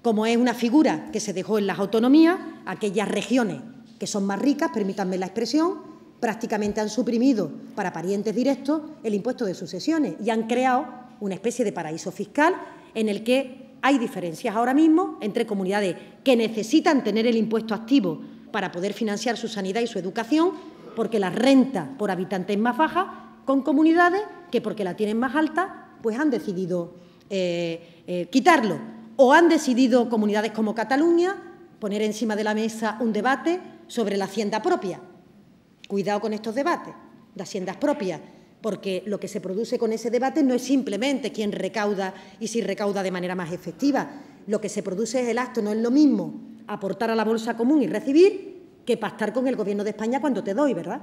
Como es una figura que se dejó en las autonomías, aquellas regiones que son más ricas, permítanme la expresión, prácticamente han suprimido para parientes directos el impuesto de sucesiones y han creado una especie de paraíso fiscal en el que hay diferencias ahora mismo entre comunidades que necesitan tener el impuesto activo para poder financiar su sanidad y su educación, porque la renta por habitante es más baja, con comunidades que, porque la tienen más alta, pues han decidido quitarlo. O han decidido comunidades como Cataluña poner encima de la mesa un debate sobre la hacienda propia. Cuidado con estos debates de haciendas propias, porque lo que se produce con ese debate no es simplemente quién recauda y si recauda de manera más efectiva. Lo que se produce es el acto, no es lo mismo aportar a la bolsa común y recibir que pactar con el Gobierno de España cuando te doy, ¿verdad?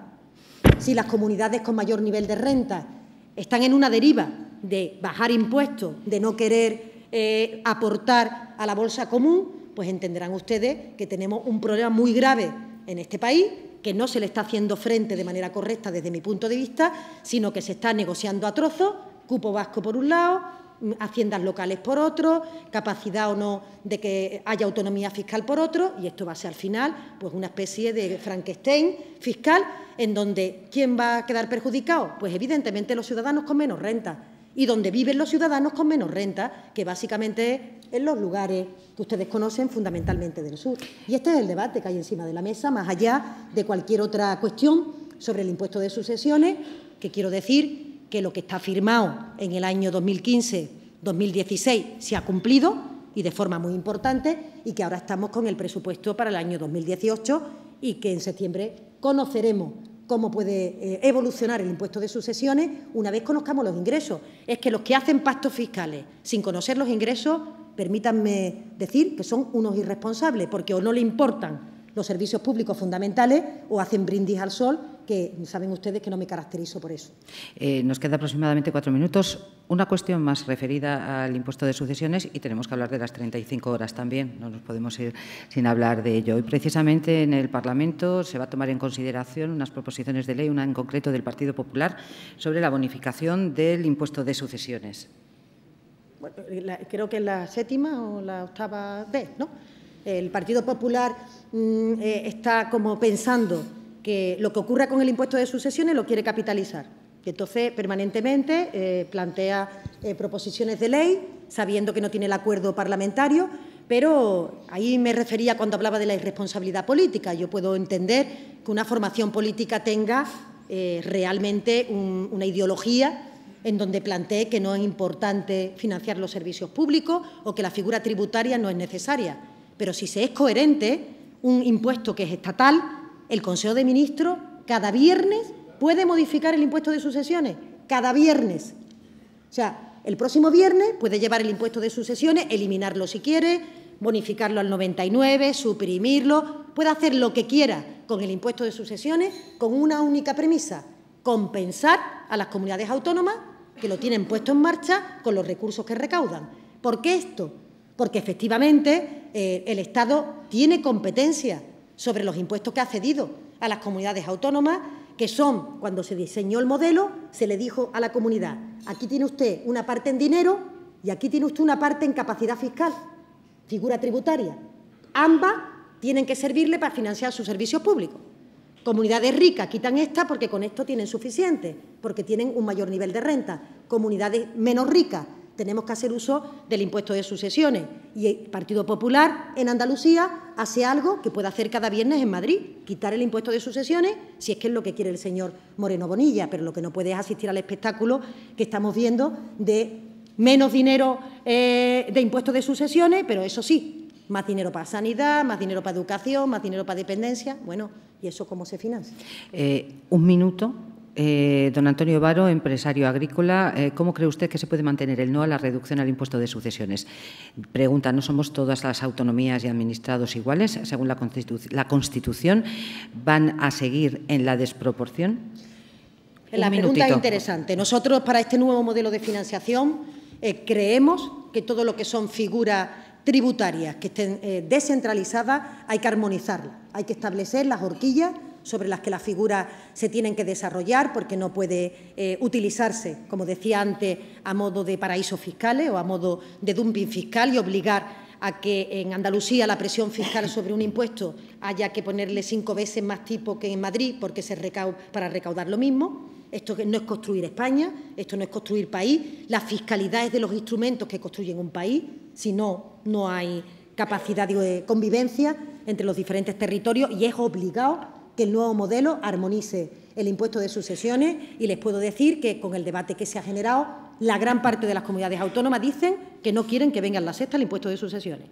Si las comunidades con mayor nivel de renta están en una deriva de bajar impuestos, de no querer aportar a la bolsa común, pues entenderán ustedes que tenemos un problema muy grave en este país, que no se le está haciendo frente de manera correcta desde mi punto de vista, sino que se está negociando a trozos, cupo vasco por un lado, haciendas locales por otro, capacidad o no de que haya autonomía fiscal por otro, y esto va a ser al final pues una especie de Frankenstein fiscal en donde ¿quién va a quedar perjudicado? Pues evidentemente los ciudadanos con menos renta, y donde viven los ciudadanos con menos renta, que básicamente es en los lugares que ustedes conocen fundamentalmente del sur. Y este es el debate que hay encima de la mesa, más allá de cualquier otra cuestión sobre el impuesto de sucesiones, que quiero decir que lo que está firmado en el año 2015-2016 se ha cumplido y de forma muy importante, y que ahora estamos con el presupuesto para el año 2018 y que en septiembre conoceremos cómo puede evolucionar el impuesto de sucesiones una vez conozcamos los ingresos. Es que los que hacen pactos fiscales sin conocer los ingresos, permítanme decir que son unos irresponsables, porque o no le importan los servicios públicos fundamentales o hacen brindis al sol, que saben ustedes que no me caracterizo por eso. Nos queda aproximadamente 4 minutos. Una cuestión más referida al impuesto de sucesiones y tenemos que hablar de las 35 horas también. No nos podemos ir sin hablar de ello. Y precisamente en el Parlamento se va a tomar en consideración unas proposiciones de ley, una en concreto del Partido Popular, sobre la bonificación del impuesto de sucesiones. creo que es la 7ª o la 8ª vez, ¿no? El Partido Popular está como pensando que lo que ocurra con el impuesto de sucesiones lo quiere capitalizar. Y entonces, permanentemente plantea proposiciones de ley, sabiendo que no tiene el acuerdo parlamentario, pero ahí me refería cuando hablaba de la irresponsabilidad política. Yo puedo entender que una formación política tenga realmente una ideología en donde plantee que no es importante financiar los servicios públicos o que la figura tributaria no es necesaria. Pero si se es coherente, un impuesto que es estatal, el Consejo de Ministros cada viernes puede modificar el impuesto de sucesiones, cada viernes. O sea, el próximo viernes puede llevar el impuesto de sucesiones, eliminarlo si quiere, bonificarlo al 99, suprimirlo, puede hacer lo que quiera con el impuesto de sucesiones con una única premisa: compensar a las comunidades autónomas que lo tienen puesto en marcha con los recursos que recaudan. ¿Por qué esto? Porque efectivamente el Estado tiene competencia sobre los impuestos que ha cedido a las comunidades autónomas, que son, cuando se diseñó el modelo, se le dijo a la comunidad: aquí tiene usted una parte en dinero y aquí tiene usted una parte en capacidad fiscal, figura tributaria. Ambas tienen que servirle para financiar sus servicios públicos. Comunidades ricas quitan esta porque con esto tienen suficiente, porque tienen un mayor nivel de renta. Comunidades menos ricas tenemos que hacer uso del impuesto de sucesiones. Y el Partido Popular en Andalucía hace algo que puede hacer cada viernes en Madrid: quitar el impuesto de sucesiones, si es que es lo que quiere el señor Moreno Bonilla, pero lo que no puede es asistir al espectáculo que estamos viendo de menos dinero de impuesto de sucesiones, pero eso sí, más dinero para sanidad, más dinero para educación, más dinero para dependencia. Bueno, ¿y eso cómo se financia? Un minuto. Don Antonio Varo, empresario agrícola, ¿cómo cree usted que se puede mantener el no a la reducción al impuesto de sucesiones? Pregunta: ¿no somos todas las autonomías y administrados iguales? Según la Constitución, ¿van a seguir en la desproporción? La pregunta es interesante. Nosotros, para este nuevo modelo de financiación, creemos que todo lo que son figuras tributarias que estén descentralizadas hay que armonizarlas, hay que establecer las horquillas sobre las que las figuras se tienen que desarrollar, porque no puede utilizarse, como decía antes, a modo de paraísos fiscales o a modo de dumping fiscal y obligar a que en Andalucía la presión fiscal sobre un impuesto haya que ponerle 5 veces más tipo que en Madrid porque para recaudar lo mismo. Esto no es construir España, esto no es construir país. La fiscalidad es de los instrumentos que construyen un país, si no, no hay capacidad de convivencia entre los diferentes territorios, y es obligado que el nuevo modelo armonice el impuesto de sucesiones. Y les puedo decir que con el debate que se ha generado, la gran parte de las comunidades autónomas dicen que no quieren que venga en la sexta el impuesto de sucesiones.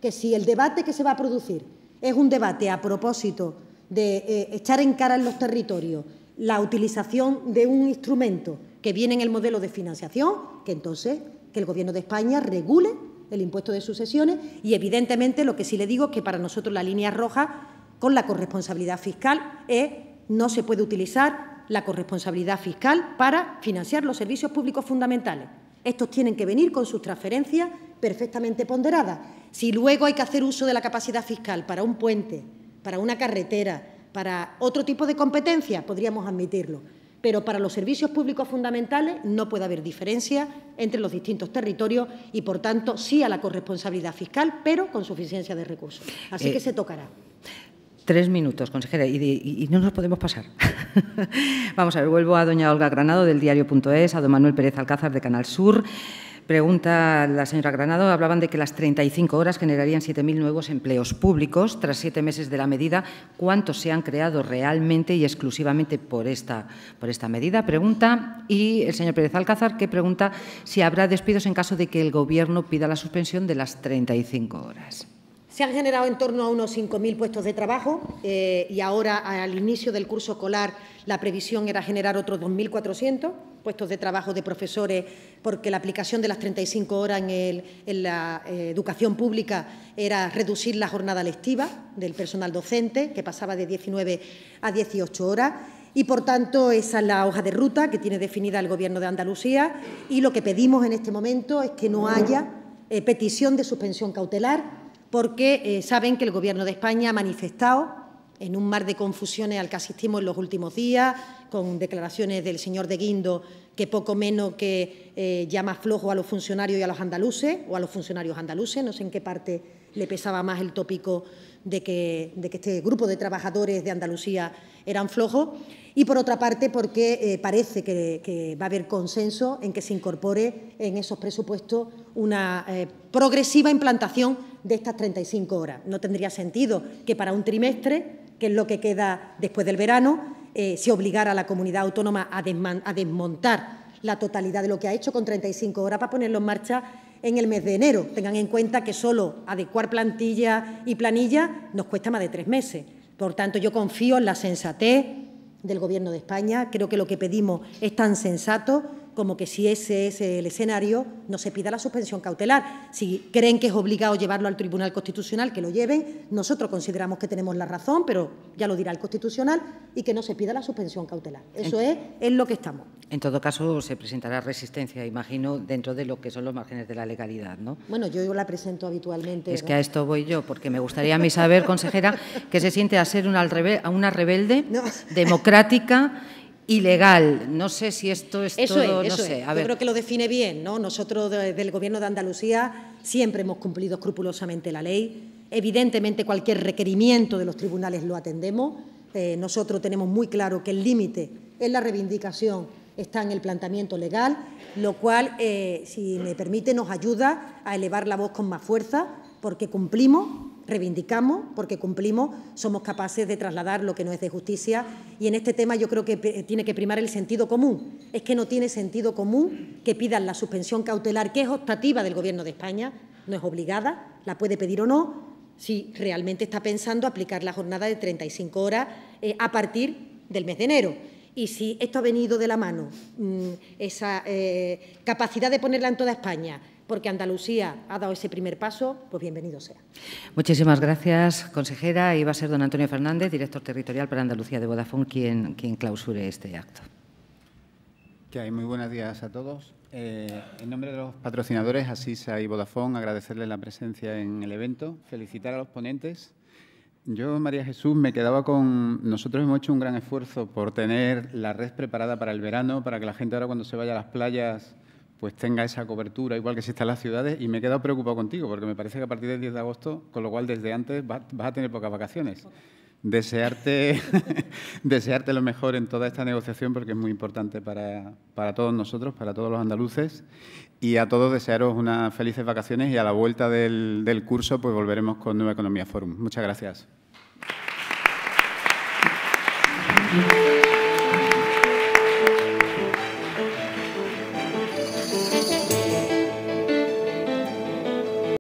Que si el debate que se va a producir es un debate a propósito de echar en cara en los territorios la utilización de un instrumento que viene en el modelo de financiación, que entonces que el Gobierno de España regule el impuesto de sucesiones. Y evidentemente lo que sí le digo es que para nosotros la línea roja con la corresponsabilidad fiscal no se puede utilizar la corresponsabilidad fiscal para financiar los servicios públicos fundamentales. Estos tienen que venir con sus transferencias perfectamente ponderadas. Si luego hay que hacer uso de la capacidad fiscal para un puente, para una carretera, para otro tipo de competencias, podríamos admitirlo. Pero para los servicios públicos fundamentales no puede haber diferencia entre los distintos territorios y, por tanto, sí a la corresponsabilidad fiscal, pero con suficiencia de recursos. Así que se tocará. 3 minutos, consejera, y no nos podemos pasar. Vamos a ver, vuelvo a doña Olga Granado, del diario.es, a don Manuel Pérez Alcázar, de Canal Sur. Pregunta la señora Granado: hablaban de que las 35 horas generarían 7.000 nuevos empleos públicos. Tras 7 meses de la medida, ¿cuántos se han creado realmente y exclusivamente por esta medida? Pregunta. Y el señor Pérez Alcázar, que pregunta si habrá despidos en caso de que el Gobierno pida la suspensión de las 35 horas. Se han generado en torno a unos 5.000 puestos de trabajo y ahora, al inicio del curso escolar, la previsión era generar otros 2.400 puestos de trabajo de profesores, porque la aplicación de las 35 horas en la educación pública era reducir la jornada lectiva del personal docente, que pasaba de 19 a 18 horas. Y, por tanto, esa es la hoja de ruta que tiene definida el Gobierno de Andalucía, y lo que pedimos en este momento es que no haya petición de suspensión cautelar, porque saben que el Gobierno de España ha manifestado en un mar de confusiones al que asistimos en los últimos días, con declaraciones del señor de Guindo que poco menos que llama flojo a los funcionarios y a los andaluces, o a los funcionarios andaluces, no sé en qué parte le pesaba más el tópico de que este grupo de trabajadores de Andalucía eran flojos, y por otra parte porque parece que va a haber consenso en que se incorpore en esos presupuestos una progresiva implantación de estas 35 horas. No tendría sentido que para un trimestre, que es lo que queda después del verano, se obligara a la comunidad autónoma a desmontar la totalidad de lo que ha hecho con 35 horas para ponerlo en marcha en el mes de enero. Tengan en cuenta que solo adecuar plantilla y planilla nos cuesta más de 3 meses. Por tanto, yo confío en la sensatez del Gobierno de España. Creo que lo que pedimos es tan sensato como que, si ese es el escenario, no se pida la suspensión cautelar. Si creen que es obligado llevarlo al Tribunal Constitucional, que lo lleven. Nosotros consideramos que tenemos la razón, pero ya lo dirá el Constitucional, y que no se pida la suspensión cautelar. Eso es lo que estamos. En todo caso, se presentará resistencia, imagino, dentro de lo que son los márgenes de la legalidad, ¿no? Bueno, yo la presento habitualmente. Es que a esto voy yo, porque me gustaría a mí saber, consejera, que se siente a ser una rebelde democrática y legal. No sé si esto es todo, no sé. Yo creo que lo define bien, ¿no? Nosotros del Gobierno de Andalucía siempre hemos cumplido escrupulosamente la ley. Evidentemente, cualquier requerimiento de los tribunales lo atendemos. Nosotros tenemos muy claro que el límite en la reivindicación está en el planteamiento legal, lo cual, si me permite, nos ayuda a elevar la voz con más fuerza, porque cumplimos, reivindicamos, porque cumplimos, somos capaces de trasladar lo que no es de justicia, y en este tema yo creo que tiene que primar el sentido común. Es que no tiene sentido común que pidan la suspensión cautelar, que es optativa del Gobierno de España, no es obligada, la puede pedir o no, si realmente está pensando aplicar la jornada de 35 horas a partir del mes de enero. Y si esto ha venido de la mano, esa capacidad de ponerla en toda España, porque Andalucía ha dado ese primer paso, pues bienvenido sea. Muchísimas gracias, consejera. Y va a ser don Antonio Fernández, director territorial para Andalucía de Vodafone, quien clausure este acto. Muy buenos días a todos. En nombre de los patrocinadores, Asisa y Vodafone, agradecerles la presencia en el evento, felicitar a los ponentes. Yo, María Jesús, me quedaba con... Nosotros hemos hecho un gran esfuerzo por tener la red preparada para el verano, para que la gente ahora cuando se vaya a las playas pues tenga esa cobertura, igual que si está en las ciudades, y me he quedado preocupado contigo, porque me parece que a partir del 10 de agosto, con lo cual desde antes vas a tener pocas vacaciones. Desearte lo mejor en toda esta negociación, porque es muy importante para todos nosotros, para todos los andaluces, y a todos desearos unas felices vacaciones, y a la vuelta del curso pues volveremos con Nueva Economía Forum. Muchas gracias.